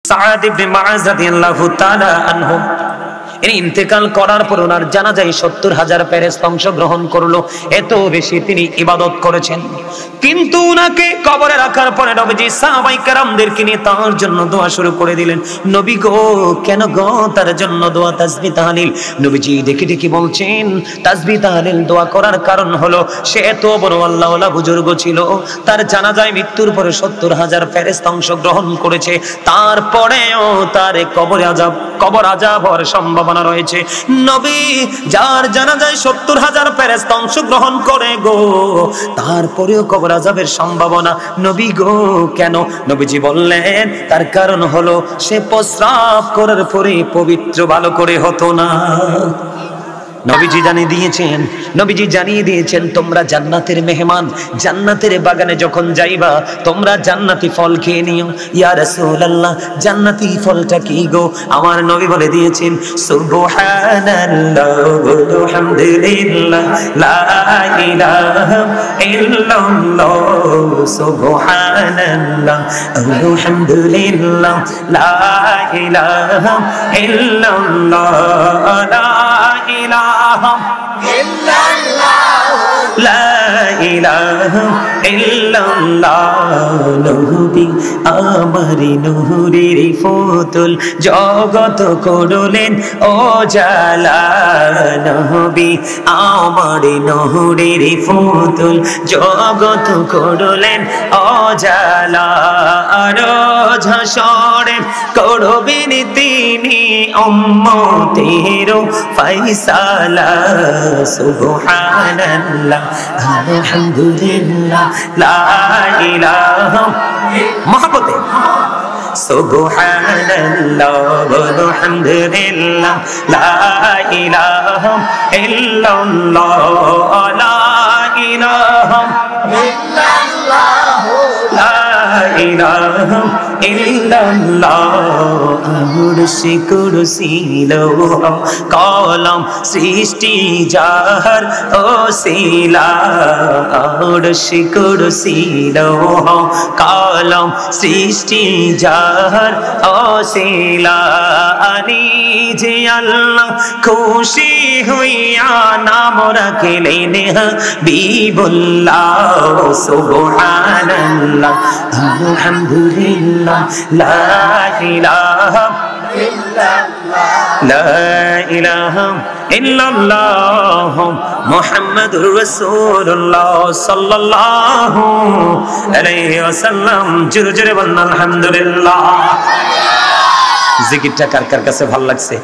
সাআদ ইবনে মুআয রাদিয়াল্লাহু তাআলা আনহু ইনি ইন্তেকাল করার পর ওনার জানাজায় ৭০,০০০ ফেরেশতা অংশগ্রহণ করলো। এত বেশি তিনি ইবাদত করেছেন। কিন্তু উনাকে কবরে রাখার পরে নবীজি সাহাবায়ে কেরামদেরকে নিয়ে তার জন্য দোয়া শুরু করে দিলেন। নবী গো, কেন গো তার জন্য দোয়া, তাসবিহ তাহলিল? নবীজি ডেকে ডেকে বলছেন, তাসবিহ তাহলিল দোয়া করার কারণ হলো সে এত বড় আল্লাহওয়ালা বুজুর্গ ছিল, তার জানাজায় মৃত্যুর পরে ৭০,০০০ ফেরেশতা অংশগ্রহণ করেছে, তারপরেও তার কবর আযাব হওয়ার সম্ভাবনা রয়েছে। নবী যার জানাজায় ৭০,০০০ ফেরেশতা অংশগ্রহণ করে গো, তারপরেও কবর আযাবের সম্ভাবনা। নবী গো কেন? নবীজি বললেন তার কারণ হলো সে প্রস্রাব করার পরে পবিত্র ভালো করে হতো না। নবীজি জানিয়ে দিয়েছেন তোমরা জান্নাতের মেহমান, জান্নাতের বাগানে যখন যাইবা তোমরা জান্নাতি ফল খেয়ে নিও। ইয়া রাসূলুল্লাহ, জান্নাতি ফলটা কি গো? আমার নবী বলে দিয়েছেন সুবহানাল্লাহ আলহামদুলিল্লাহ লা ইলাহা ইল্লাল্লাহ, সুবহানাল্লাহ আলহামদুলিল্লাহ লা ইলাহা ইল্লাল্লাহ, লা ইলাহা ইল্লাল্লাহ, লা ইলাহা ইল্লাল্লাহ। নবী আমার নূরের ফুতুল জগত করলেন ও জালা, নবী আমার নূরের ফুতুল জগত করলেন ও জালা। রোজ হাসরে করবেন তিনি উম্মতের ফয়সালা, সুবহানাল্লাহ আলহামদুলিল্লাহ লা ইলাহা মহব্বতে সুবহানাল্লাহ আলহামদুলিল্লাহ লা ইলাহা ইল্লাল্লাহ, লা ইলাহা ইল্লাল্লাহ, লা ইলাহা ইল্লাল্লাহ। আরশে কুরসি লৌহ কলম সৃষ্টি যার ওসিলা, আরশে কুরসি লৌহ কলম সৃষ্টি যার ওসিলা। আনি যে আল্লাহ খুশি হইয়া নাম রাখলেন হাবিবুল্লাহ, সুবহানাল্লাহ আলহামদুলিল্লাহ লা ইলাহা ইল্লাল্লাহ, লা ইলাহা ইল্লাল্লাহ মুহাম্মাদুর রাসূলুল্লাহ সাল্লাল্লাহু আলাইহি ওয়াসাল্লাম। জোরে জোরে বলুন আলহামদুলিল্লাহ। জিকিরটা কার কার কাছে ভালো লাগছে?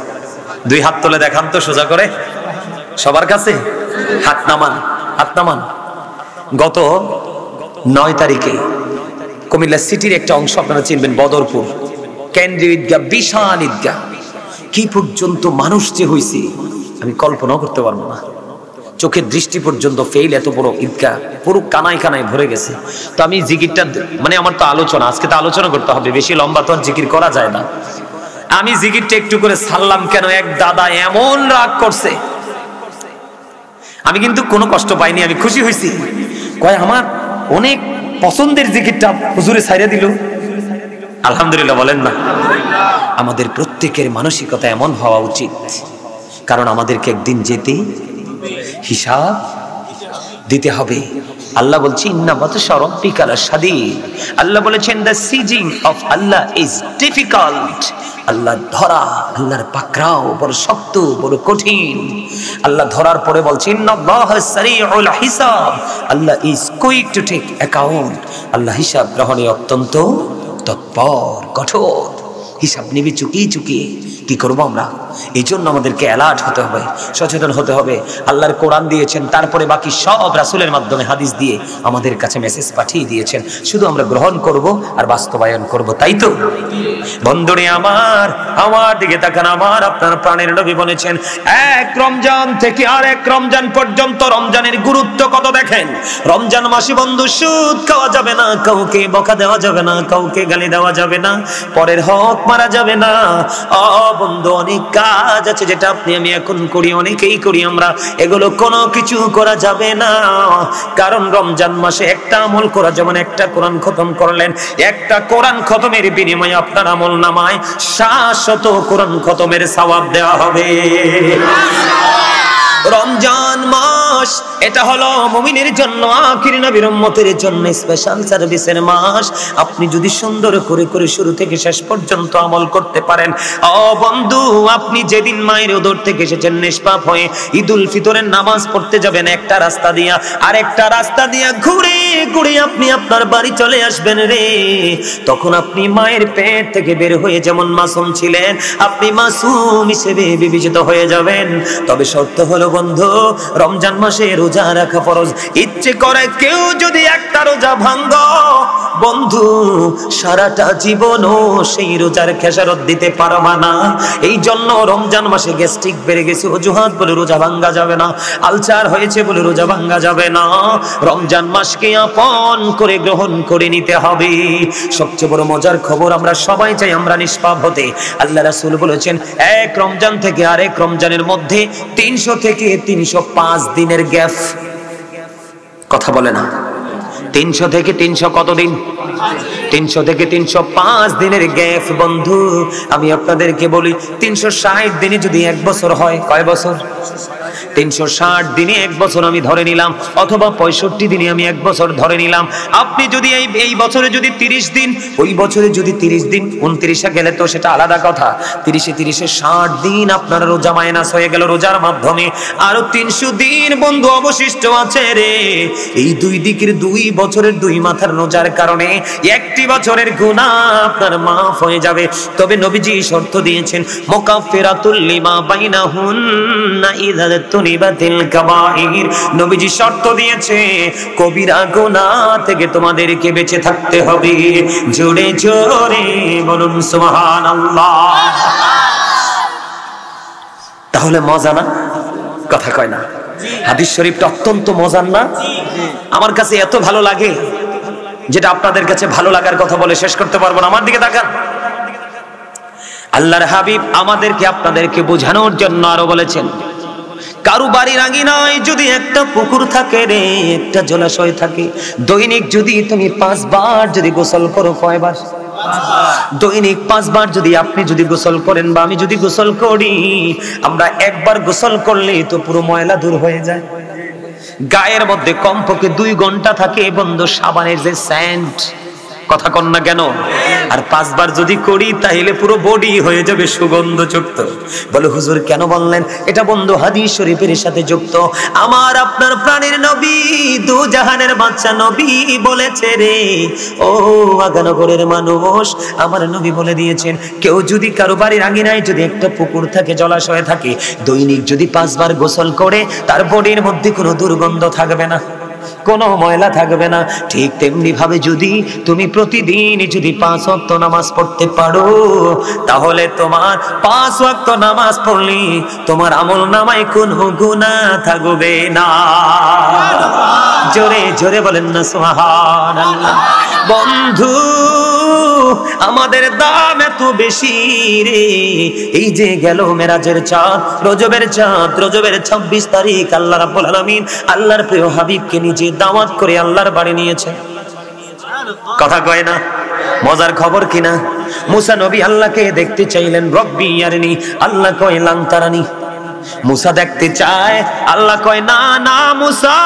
দুই হাত তুলে দেখান তো সোজা করে সবার কাছে। হাত নামান। গত ৯ তারিখে কুমিল্লা সিটির একটা অংশ আপনারা চিনবেন, বদরপুর কেন্দ্রীয় ঈদগাহ, বিশাল ঈদগাহ। কি পর্যন্ত মানুষ যে হয়েছে আমি কল্পনাও করতে পারবো না। চোখের দৃষ্টি পর্যন্ত ফেল, এত বড় ঈদগাহ পুরো কানায় কানায় ভরে গেছে। তো আমি জিকিরটা আমার তো আলোচনা, আজকে তো আলোচনা করতে হবে, বেশি লম্বা তো আর জিকির করা যায় না। আমি জিকিরটা একটু করে ছাড়লাম কেন, এক দাদা এমন রাগ করছে। আমি কিন্তু কোনো কষ্ট পাইনি, আমি খুশি হয়েছি। কয় আমার অনেক পছন্দের জিকিরটা হুজুরে ছাইরা দিল। আলহামদুলিল্লাহ বলেন না? আমাদের প্রত্যেকের মানসিকতা এমন হওয়া উচিত, কারণ আমাদেরকে একদিন যেতে হিসাব দিতে হবে। আল্লাহ বলছেন ইন্না বাতশা রাব্বিকা লাশাদীদ। আল্লাহ বলেছেন the seizing of Allah is difficult. Allah ধরা, আল্লাহর পাকড়াও বড় শক্ত, বড় কঠিন। আল্লাহ ধরার পরে বলছেন ইন্নাল্লাহা সারিউল হিসাব। Allah is quick to take account. Allah হিসাব গ্রহণে অত্যন্ত তৎপর, কঠোর। হিসাব নিবি চুকিয়ে চুকিয়ে। কি করবো আমরা? এই জন্য আমাদেরকে অ্যালার্ট হতে হবে, সচেতন হতে হবে। আল্লাহর কোরআন দিয়েছেন, তারপরে বাকি সব রাসূলের মাধ্যমে হাদিস দিয়ে আমাদের কাছে মেসেজ পাঠিয়ে দিয়েছেন। শুধু আমরা গ্রহণ করব আর বাস্তবায়ন করব, তাই তো? বন্ধুরে আমার দিকে তাকান। আমার আপনার প্রাণের নবী বলেছেন এক রমজান থেকে আরেক রমজান পর্যন্ত রমজানের গুরুত্ব কত দেখেন। রমজান মাসে বন্ধু সুদ খাওয়া যাবে না, কাউকে বকা দেওয়া যাবে না, কাউকে গালি দেওয়া যাবে না, পরের হক হক মারা যাবে না। বন্ধু, অনেক কাজ আছে যেটা আপনি আমি এখন করি, অনেকেই করি আমরা, এগুলো কোনো কিছু করা যাবে না। কারণ রমজান মাসে একটা আমল করা, যেমন একটা কোরআন খতম করলেন, একটা কোরআন খতমের বিনিময়ে আপনার আমল নামায় 700 কোরআন খতমের সওয়াব দেওয়া হবে। রমজান মাস এটা হলো মুমিনের জন্য, আখির নবীর উম্মতের জন্য স্পেশাল সার্ভিসের মাস। আপনি যদি সুন্দর করে করে শুরু থেকে শেষ পর্যন্ত আমল করতে পারেন, বন্ধু, আপনি যেদিন মায়ের উদর থেকে এসেছেন নিষ্পাপ হয়ে ঈদুল ফিতরের নামাজ পড়তে যাবেন, একটা রাস্তা দিয়া আরেকটা রাস্তা দিয়া ঘুরে ঘুরে আপনি আপনার বাড়ি চলে আসবেন রে। তখন আপনি মায়ের পেট থেকে বের হয়ে যেমন মাসুম ছিলেন, আপনি মাসুম হিসেবে বিবেচিত হয়ে যাবেন। তবে শর্ত হলো বন্ধু, রমজান মাসে রোজা রাখা ফরজ। ইচ্ছে করে কেউ যদি একটা রোজা ভাঙ্গো বন্ধু, সারাটা জীবনও সেই রোজার খেসারত দিতে পারবা না। এই জন্য রমজান মাসে গ্যাস্ট্রিক বেড়ে গেছে অজুহাত বলে রোজা ভাঙ্গা যাবে না, আলসার হয়েছে বলে রোজা ভাঙ্গা যাবে না। রমজান মাসকে আপন করে গ্রহণ করে নিতে হবে। সবচেয়ে বড় মজার খবর, আমরা সবাই চাই আমরা নিষ্পাপ হতে। আল্লাহ রাসূল বলেছেন, এক রমজান থেকে আরেক রমজানের মধ্যে 300 থেকে 305 দিনের গ্যাপ। কথা বলে না, 300 থেকে 300 কত দিন? 300 থেকে 305 দিনের গ্যাপ। বন্ধু, আমি আপনাদেরকে বলি, 360 দিনে যদি 1 বছর হয়, কয় বছর? 360 দিনে 1 বছর আমি ধরে নিলাম, অথবা 65 দিনে আমি 1 বছর ধরে নিলাম। আপনি যদি এই বছরে যদি 30 দিন, ওই বছরে যদি 30 দিন, 29 গেলে তো সেটা আলাদা কথা। 30-এ 60 দিন আপনার রোজা মাইনাস হয়ে গেল রোজার মাধ্যমে। আরো 300 দিন বন্ধু অবশিষ্ট আছে রে। এই দুই দিকের 2 বছরের 2 মাথার রোজার কারণে একটি বছরের গুনাহ আপনার মাফ হয়ে যাবে। তবে নবীজি শর্ত দিয়েছেন, মুকাফফিরাতুল লিমা বাইনাহুন্না ইযা তুনিবাতিল কাবাইর। নবীজি শর্ত দিয়েছে, কবিরা গুনাহ থেকে তোমাদেরকে বেঁচে থাকতে হবে। জোরে জোরে বলুন সুবহানাল্লাহ। তাহলে মজা না? কথা কয় না? হাদিস শরীফটা অত্যন্ত মজার না? আমার কাছে এত ভালো লাগে, যেটা আপনাদের কাছে ভালো লাগার কথা বলে শেষ করতে পারবো না। আমার দিকে তাকান। আল্লাহর হাবিব আমাদেরকে আপনাদেরকে বোঝানোর জন্য আরো বলেছেন, কারু বাড়ির আঙিনায় যদি একটা পুকুর থাকে রে, একটা জলাশয় থাকে, দৈনিক যদি তুমি 5 বার যদি গোসল করো, কয়বার? দৈনিক 5 বার যদি আপনি যদি গোসল করেন বা আমি যদি গোসল করি, আমরা একবার গোসল করলে তো পুরো ময়লা দূর হয়ে যায়। গায়ের মধ্যে কমপক্ষে 2 ঘন্টা থাকে বন্ধু সাবানের যে সেন্ট, কথা কন না কেন? আর 5 বার যদি করি তাহলে পুরো বডি হয়ে যাবে সুগন্ধযুক্ত। বলে হুজুর কেন বললেন? এটা বন্ধু হাদিস শরীফের সাথে যুক্ত। আমার আপনার প্রাণের নবী, দু জাহানের বাদশা নবী বলেছে রে, ও আগানগরের মানুষ, আমার নবী বলে দিয়েছেন, কেউ যদি কারো বাড়ির আঙিনায় যদি একটা পুকুর থাকে, জলাশয় থাকে, দৈনিক যদি 5 বার গোসল করে, তার বডির মধ্যে কোনো দুর্গন্ধ থাকবে না, কোনো ময়লা থাকবে না। ঠিক তেমনি ভাবে যদি তুমি প্রতিদিন যদি 5 ওয়াক্ত নামাজ পড়তে পারো, তাহলে তোমার 5 ওয়াক্ত নামাজ পড়লে তোমার আমল নামায় কোনো গুনাহ থাকবে না। জোরে জোরে বলেন না সুবহানাল্লাহ। বন্ধু, আমাদের দাম এত বেশি রে। এই যে গেল মেরাজের চাঁদ, রজবের চাঁদ, রজবের 26 তারিখ আল্লাহ রাব্বুল আলামিন আল্লাহর প্রিয় হাবিবকে নিজে দাওয়াত করে আল্লাহর বাড়ি নিয়েছে। কথা কয় না? মজার খবর কিনা? মুসা নবী আল্লাহকে দেখতে চাইলেন, রব্বি ইয়ারনি, আল্লাহ কয় লান তারানি। মুসা দেখতে চায়, আল্লাহ কয় না না মুসা,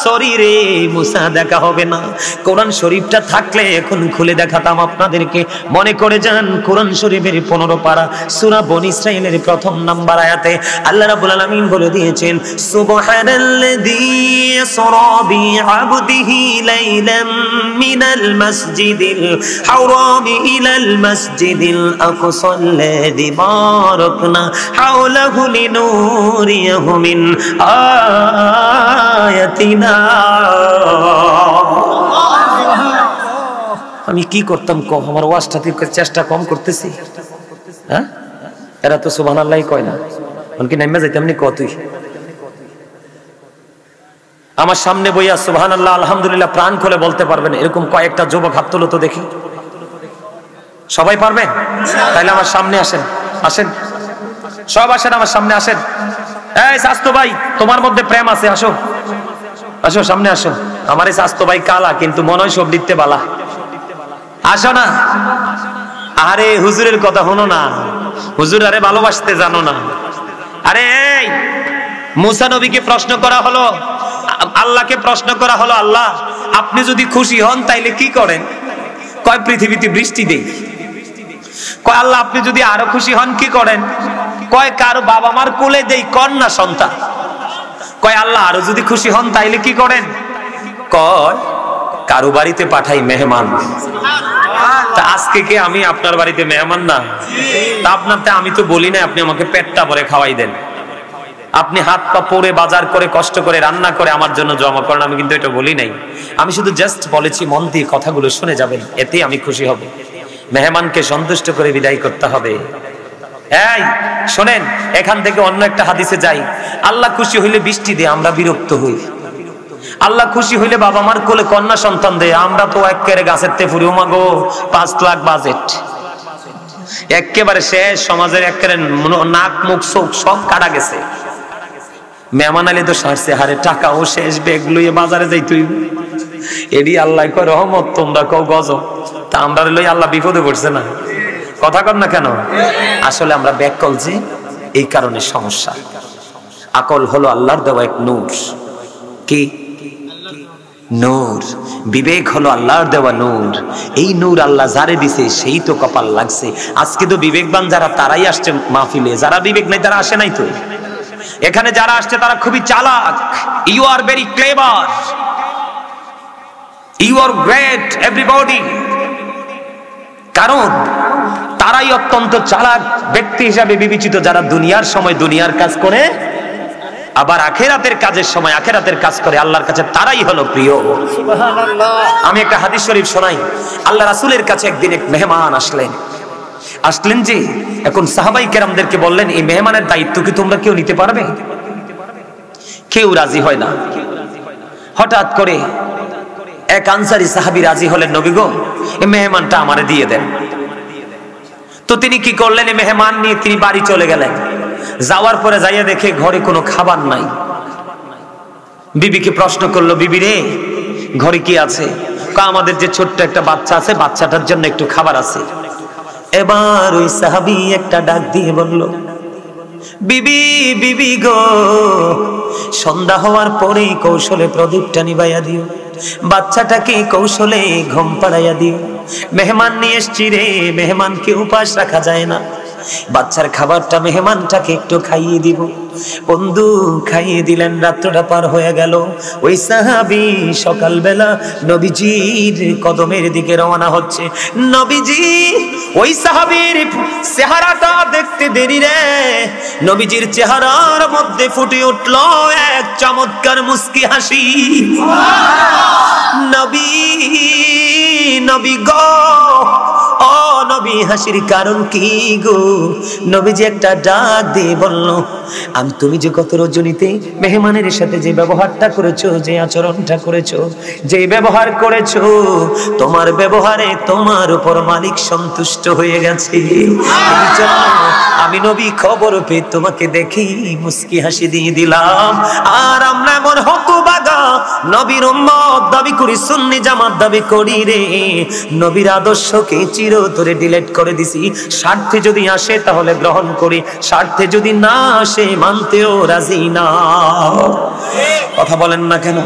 সরি রে মুসা, দেখা হবে না। কোরআন শরীফটা থাকলে এখন খুলে দেখাতাম আপনাদেরকে। মনে করে যান, কোরআন শরীফের 15 পারা সূরা বনী ইসরাঈলের 1 নাম্বার আয়াতে আল্লাহ রাব্বুল আলামিন বলে দিয়েছেন, সুবহানাল্লাযী ইসরা বিআবদিহি লাইলাম মিনাল মাসজিদিল হারাম ইলাল মাসজিদিল আকসাল্লাযী বারাকনা হাওলাহু লিনুরিয়াহু মিন আয়াতিনা। আমি কি করতাম কম? আমার ওয়াজটাতে চেষ্টা কম করতেছি? হ্যাঁ, এরা তো সুবহানাল্লাহই কয় না। কি নাইমা যাইতে এমনি কতই আমার সামনে বইয়া সুবহানাল্লাহ আলহামদুলিল্লাহ প্রাণ খুলে বলতে পারবেন এরকম কয়েকটা যুবক হাত তুলো তো দেখি। সবাই পারবেন? তাহলে আমার সামনে আসেন, আসেন সব, আসেন আমার সামনে আসেন। এই স্বাস্থ্য ভাই, তোমার মধ্যে প্রেম আছে, আসো আসো সামনে আসো। আমার এই স্বাস্থ্য ভাই কালা, কিন্তু মনে হয় সব দিতে বালা। আসো না। আরে হুজুরের কথা শোনো না, হুজুর আরে ভালোবাসতে জানো না। আরে এই মুসা নবীকে প্রশ্ন করা হলো, আল্লাহকে প্রশ্ন করা হলো, আল্লাহ আপনি যদি খুশি হন তাইলে কি করেন? কয় পৃথিবীতে বৃষ্টি দেই। কয় আল্লাহ আপনি যদি আরো খুশি হন কি করেন? কয় কারো বাবা মার কোলে দেই কন্যা সন্তান। কয় আল্লাহ আরো যদি খুশি হন তাইলে কি করেন? কয় কারো বাড়িতে পাঠাই মেহমান। তা আজকে কে আমি আপনার বাড়িতে মেহমান না? তা আপনারতে আমি তো বলি না আপনি আমাকে পেটটা ভরে খাওয়াই দেন। আপনি হাত পা পরে বাজার করে কষ্ট করে রান্না করে আমার জন্য জমা করেন, আমি কিন্তু এটা বলি নাই। আমি শুধু জাস্ট বলেছি মন দিয়ে কথাগুলো শুনে যাবেন, এতেই আমি খুশি হব। মেহমানকে সন্তুষ্ট করে বিদায় করতে হবে। এই শোনেন, এখান থেকে অন্য একটা হাদিসে যাই। আল্লাহ খুশি হইলে বৃষ্টি দেয়, আমরা বিরক্ত হই। আল্লাহ খুশি হইলে বাবা মার কোলে কন্যা সন্তান দেয়, আমরা তো একেবারে গাছের তে ফুরি, মাগো 5 লাখ বাজেট, একেবারে শেষ। সমাজের একেবারে নাক মুখ চোখ সব কাটা গেছে। মেহমান আলী তো সারছে, হারে টাকাও শেষ, ব্যাগ লইয়ে বাজারে যাই তুই। এডি আল্লাহ কয় রহমত, তোমরা কও গজব। তা আমরা লই আল্লাহ বিপদে পড়ছে না? কথা কর না কেন? আসলে আমরা ব্যাকল যে, এই কারণে সমস্যা। আকল হলো আল্লাহর দেওয়া এক নূর। কি নূর? বিবেক হলো আল্লাহর দেওয়া নূর। এই নূর আল্লাহ যারে দিছে সেই তো কপাল লাগছে। আজকে তো বিবেকবান যারা তারাই আসছে মাহফিলে, যারা বিবেক নাই তারা আসে নাই তো। এখানে যারা আসছে তারা খুবই চালাক। You are very clever, you are great everybody. কারণ তারাই অত্যন্ত চালাক ব্যক্তি হিসাবে বিবেচিত, যারা দুনিয়ার সময় দুনিয়ার কাজ করে, আবার আখেরাতের কাজের সময় আখেরাতের কাজ করে। আল্লাহর কাছে তারাই হলো প্রিয়। আমি একটা হাদিস শরীফ শোনাই। আল্লাহ রাসূলের কাছে একদিন এক মেহমান আসলেন যে, এখন সাহাবাই কেরামদেরকে বললেন এই মেহমানের দায়িত্ব কি তোমরা কেউ নিতে পারবে? কেউ রাজি হয় না। হঠাৎ করে এক আনসারী সাহাবী রাজি হলেন, নবী গো এই মেহমানটা আমারে দিয়ে দেন। তো তিনি কি করলেন, এই মেহমান নিয়ে তিনি বাড়ি চলে গেলেন। যাওয়ার পরে যাইয়া দেখে ঘরে কোনো খাবার নাই। বিবিকে প্রশ্ন করলো, বিবি রে ঘরে কি আছে? আমাদের যে ছোট্ট একটা বাচ্চা আছে, বাচ্চাটার জন্য একটু খাবার আছে। এবার ওই সাহাবী একটা ডাক দিয়ে বলল, বিবি বিবি গো, সন্ধ্যা হওয়ার পরেই কৌশলে প্রদীপটা নিবাইয়া দিও, বাচ্চাটাকে কৌশলে ঘুম পাড়াইয়া দিও। মেহমান নিয়ে এসছি রে, মেহমানকে উপাস রাখা যায় না। বাচ্চার খাবারটা মেহমানটাকে একটু খাইয়ে দিব। বন্ধু খাইয়ে দিলেন, রাত্রটা পার হয়ে গেল। ওই সাহাবী সকালবেলা নবীজির কদমের দিকে রওনা হচ্ছে। নবীজি ওই সাহাবীর চেহারাটা দেখতে দেরি রে, নবীজির চেহারার মধ্যে ফুটে উঠল এক চমৎকার মুস্কি হাসি। নবী নবী গো, ও নবী হাসির কারণ কি গো? নবীজি একটা ডাক দিয়ে বলল, আমি তুমি যে গত রজনীতে মেহমানের সাথে যে ব্যবহারটা করেছো, যে আচরণটা করেছো, যে ব্যবহার করেছো, তোমার ব্যবহারে তোমার উপর মালিক সন্তুষ্ট হয়ে গেছে। এই জন্য আমি নবী খবর পেয়ে তোমাকে দেখি মুস্কি হাসি দিয়ে দিলাম। আর আমরা এমন হতভাগা নবীর উম্মত দাবি করি, সুন্নি জামাত দাবি করি রে, নবীর আদর্শকে চিরতরে ডিলিট করে দিছি। স্বার্থে যদি আসে তাহলে গ্রহণ করি, স্বার্থে যদি না আসে মানতেও রাজি না। কথা বলেন না কেন?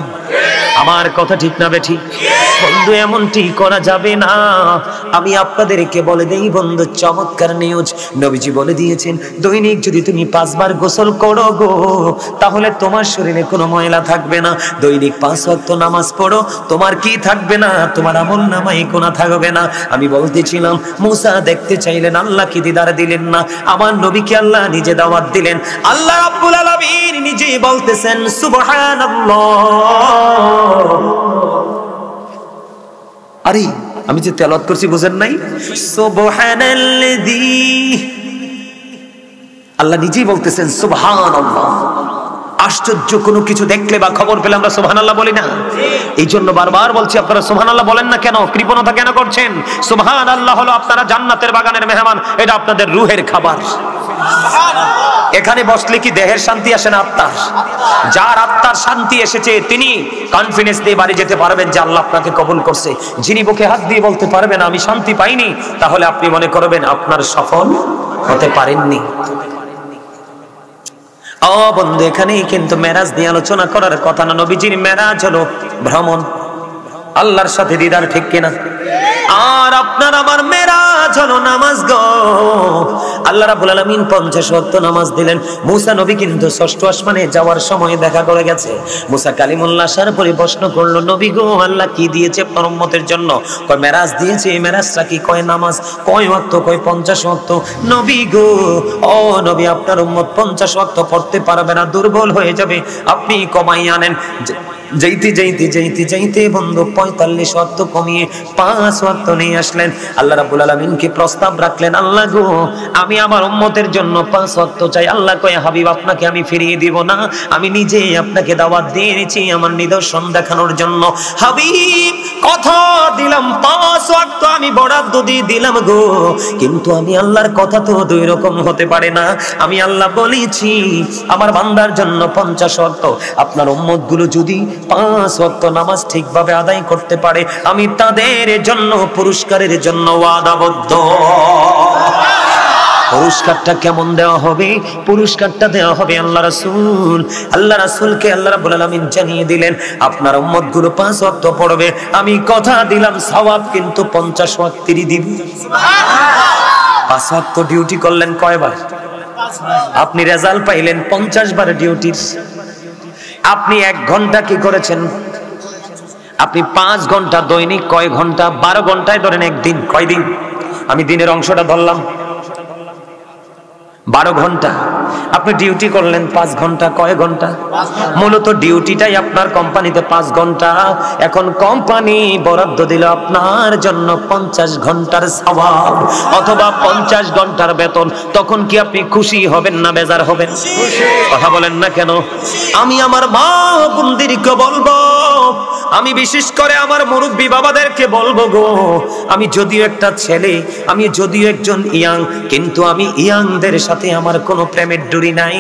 আমার কথা ঠিক না বেঠিক? বন্ধু এমনটি করা যাবে না। আমি আপনাদেরকে বলে দেই বন্ধু, চমৎকার নিউজ। নবীজি বলে দিয়েছেন, দৈনিক যদি তুমি 5 বার গোসল করো গো, তাহলে তোমার শরীরে কোনো ময়লা থাকবে না। দৈনিক 5 ওয়াক্ত নামাজ পড়ো, তোমার কি থাকবে না? তোমার আমল নামায় গুনাহ থাকবে না। আমি বলতেছিলাম, মুসা দেখতে চাইলেন, আল্লাহ কি দিদার দিলেন না? আমার নবীকে আল্লাহ নিজে দাওয়াত দিলেন। আল্লাহ রাব্বুল আলামিন নিজেই বলতেছেন সুবহানাল্লাহ। আরে আমি যে তেলাওয়াত করছি বুঝেন নাই? সুবহানাল্লাযী, আল্লাহ নিজেই বলতেছেন সুবহানাল্লাহ। আশ্চর্য কোনো কিছু দেখলে বা খবর পেলে আমরা সুবহানাল্লাহ বলি না? এই জন্য বারবার বলছি, আপনারা সুবহানাল্লাহ বলেন না কেন? কৃপণতা কেন করছেন? সুবহানাল্লাহ হলো আপনারা জান্নাতের বাগানের মেহমান, এটা আপনাদের রুহের খাবার। এখানে বসলে কি দেহের শান্তি আসে না আত্মার? যার আত্মার শান্তি এসেছে তিনি কনফিডেন্স দিয়ে বাড়ি যেতে পারবেন যে আল্লাহ আপনাকে কবুল করছে। যিনি বুকে হাত দিয়ে বলতে পারবেন আমি শান্তি পাইনি, তাহলে আপনি মনে করবেন আপনার সফল হতে পারেননি। ও বন্ধু, এখানেই কিন্তু মেরাজ নিয়ে আলোচনা করার কথা না। নবীজির মেরাজ হলো ভ্রমণ, আল্লাহর সাথে দিদার, ঠিক কিনা? আর আপনার আমার মেরাজ হলো নামাজ গো। আল্লাহ রাব্বুল আলামিন 50 ওয়াক্ত নামাজ দিলেন। মুসা নবী কিন্তু ষষ্ঠ আসমানে যাওয়ার সময় দেখা করে গেছে। মুসা কালিমুল্লাহ আসার পরে প্রশ্ন করলো, নবী গো আল্লাহ কি দিয়েছে আপনার উম্মতের জন্য? কয় মেরাজ দিয়েছে। মেরাজটা কি? কয় নামাজ। কয় ওয়াক্ত? কয় 50 ওয়াক্ত। নবী গো, ও নবী আপনার উম্মত 50 ওয়াক্ত পড়তে পারবে না, দুর্বল হয়ে যাবে, আপনি কমাই আনেন। যাইতে বন্ধু 45 ওয়াক্ত কমিয়ে 5 ওয়াক্ত নিয়ে আসলেন। আল্লাহ রাব্বুল আলামিনকে প্রস্তাব রাখলেন, আল্লাহ গো আমি আমার উম্মতের জন্য 5 ওয়াক্ত চাই। আল্লাহ কয়, হাবিব আপনাকে আমি ফিরিয়ে দিব না, আমি নিজেই আপনাকে দাওয়াত দিয়েছি আমার নিদর্শন দেখানোর জন্য। হাবিব কথা দিলাম 5 ওয়াক্ত আমি বরাদ্দ দিয়ে দিলাম গো, কিন্তু আমি আল্লাহর কথা তো দুই রকম হতে পারে না। আমি আল্লাহ বলেছি আমার বান্দার জন্য 50 ওয়াক্ত। আপনার উম্মত গুলো যদি 5 ওয়াক্ত নামাজ ঠিকভাবে আদায় করতে পারে, আমি তাদের জন্য পুরস্কারের জন্য ওয়াদাবদ্ধ। পুরস্কারটা কেমন দেওয়া হবে? পুরস্কারটা দেওয়া হবে আল্লাহ রাসূলকে আল্লাহ রাব্বুল আলামিন জানিয়ে দিলেন, আপনার উম্মত গুলো 5 ওয়াক্ত পড়বে, আমি কথা দিলাম সওয়াব কিন্তু 50 ওয়াক্তেরই দিব। সুবহানাল্লাহ। 5 ওয়াক্ত ডিউটি করলেন কয়বার? আপনি রেজাল্ট পাইলেন 50 বার ডিউটির। আপনি 1 ঘন্টা কি করেছেন? আপনি 5 ঘন্টা দৈনিক কয় ঘন্টা? 12 ঘন্টায় ধরেন একদিন। কয় দিন? আমি দিনের অংশটা ধরলাম 12 ঘন্টা। আপনি ডিউটি করলেন 5 ঘন্টা। কয় ঘন্টা? মূলত ডিউটিটাই আপনার কোম্পানিতে 5 ঘন্টা। এখন কোম্পানি বরাদ্দ দিল আপনার জন্য 50 ঘন্টার সওয়াব অথবা 50 ঘন্টার বেতন। তখন কি আপনি খুশি হবেন না বেজার হবেন? কথা বলেন না কেন? আমি আমার মা বোনদেরকে বলবো, আমি বিশেষ করে আমার মুরব্বী বাবাদেরকে বলবো গো, আমি যদিও একটা ছেলে, আমি যদিও একজন ইয়াং, কিন্তু আমি ইয়াংদের সাথে আমার কোনো প্রেমের ডুরি নাই।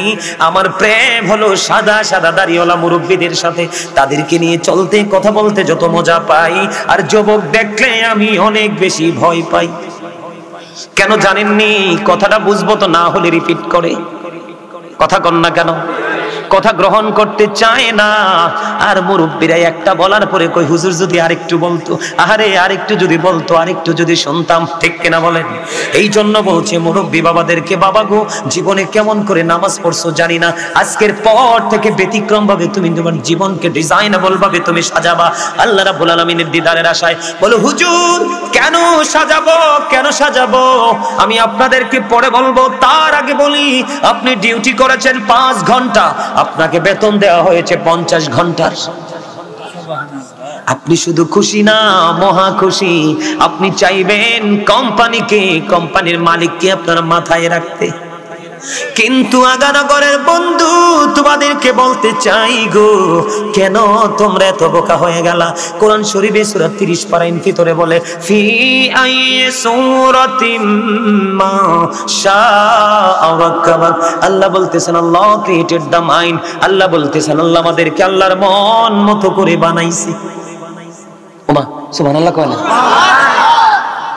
আমার প্রেম হলো সাদা সাদা দাড়িওয়ালা মুরব্বীদের সাথে। তাদেরকে নিয়ে চলতে কথা বলতে যত মজা পাই, আর যুবক দেখলে আমি অনেক বেশি ভয় পাই। কেন জানেননি? কথাটা বুঝবো তো, না হলে রিপিট করে কথা কন না কেন? কথা গ্রহণ করতে চায় না। আর মুরব্বীরা একটা বলার পরে কই, হুজুর যদি আরেকটু বলতো, আরে আরেকটু যদি বলতো, আরেকটু যদি শুনতাম, ঠিক কিনা বলেন? এই জন্য বলছে মুরব্বী বাবাদেরকে, বাবা গো জীবনে কেমন করে নামাজ পড়ছো জানি না, আজকের পর থেকে ব্যতিক্রম ভাবে তুমি তোমার জীবনকে ডিজাইনেবল ভাবে তুমি সাজাবা আল্লাহ রাব্বুল আলামিনের দিদারের আশায়। বলো হুজুর কেন সাজাবো, কেন সাজাবো? আমি আপনাদেরকে পরে বলবো, তার আগে বলি আপনি ডিউটি করেছেন 5 ঘন্টা, আপনাকে বেতন দেওয়া হয়েছে 50 ঘন্টার। আপনি শুধু খুশি না, মহা খুশি। আপনি চাইবেন কোম্পানিকে, কোম্পানির মালিককে আপনার মাথায় রাখতে। কিন্তু আগানগরের বন্ধু তোমাদেরকে বলতে চাই গো, কেন তোমরা এত বোকা হয়ে গেলা? কোরআন শরীফে সূরা 30 পারা ইনফিতরে বলে, ফি আইয়ি সূরাতিম মা শাআ রাক্কাবা। আল্লাহ বলতেছেন আল্লাহ ক্রিয়েটেড দ্য মাইন্ড। আল্লাহ বলতেছেন আল্লাহ আমাদেরকে আল্লাহর মন মতো করে বানাইছে। ওমা সুবহানাল্লাহ কয় না?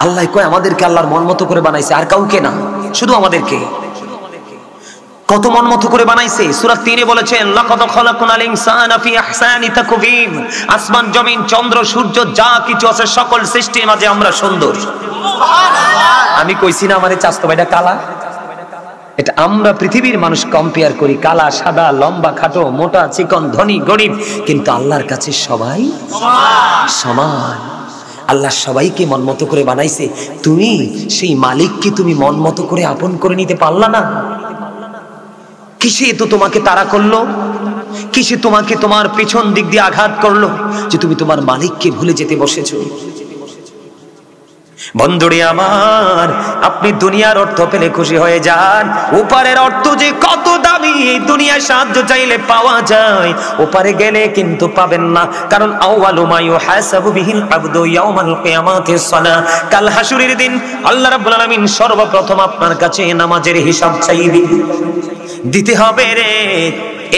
আল্লাহ কয় আমাদেরকে আল্লাহর মন মতো করে বানাইছে, আর কাউকে না, শুধু আমাদেরকে। কত মন মতো করে বানাইছে? সূরা 3 বলেছেন, লাকাদ খালাকনাল ইনসানা ফি আহসানি তাকওয়িম। আসমান জমিন চন্দ্র সূর্য যা কিছু আছে সকল সৃষ্টির মাঝে আমরা সুন্দর। সুবহানাল্লাহ। আমি কইছি না আমারে চাস্তো ভাইটা কালা? এটা আমরা পৃথিবীর মানুষ কম্পেয়ার করি, কালা সাদা লম্বা খাটো মোটা চিকন ধনী গরিব, কিন্তু আল্লাহর কাছে সবাই সমান। আল্লাহ সবাইকে মন মতো করে বানাইছে। তুমি সেই মালিককে তুমি মন মতো করে আপন করে নিতে পারলা না? কিসে তো তোমাকে তাড়া করলো? কিসে তোমাকে তোমার পেছন দিক দিয়ে আঘাত করলো যে তুমি তোমার মালিককে ভুলে যেতে বসেছো? বন্ধুরে আমার, আপনি দুনিয়ার অর্থ পেলে খুশি হয়ে যান, উপরের অর্থ যে কত দামি নবী এই দুনিয়ায় সাহায্য চাইলে পাওয়া যায়, ওপারে গেলে কিন্তু পাবেন না। কারণ আউয়ালু মা ইউহাসাবু বিহিল আবদু ইয়াউমাল কিয়ামাতি সালাহ, কাল হাসুরের দিন আল্লাহ রাব্বুল আলামিন সর্বপ্রথম আপনার কাছে নামাজের হিসাব চাইবে, দিতে হবে রে।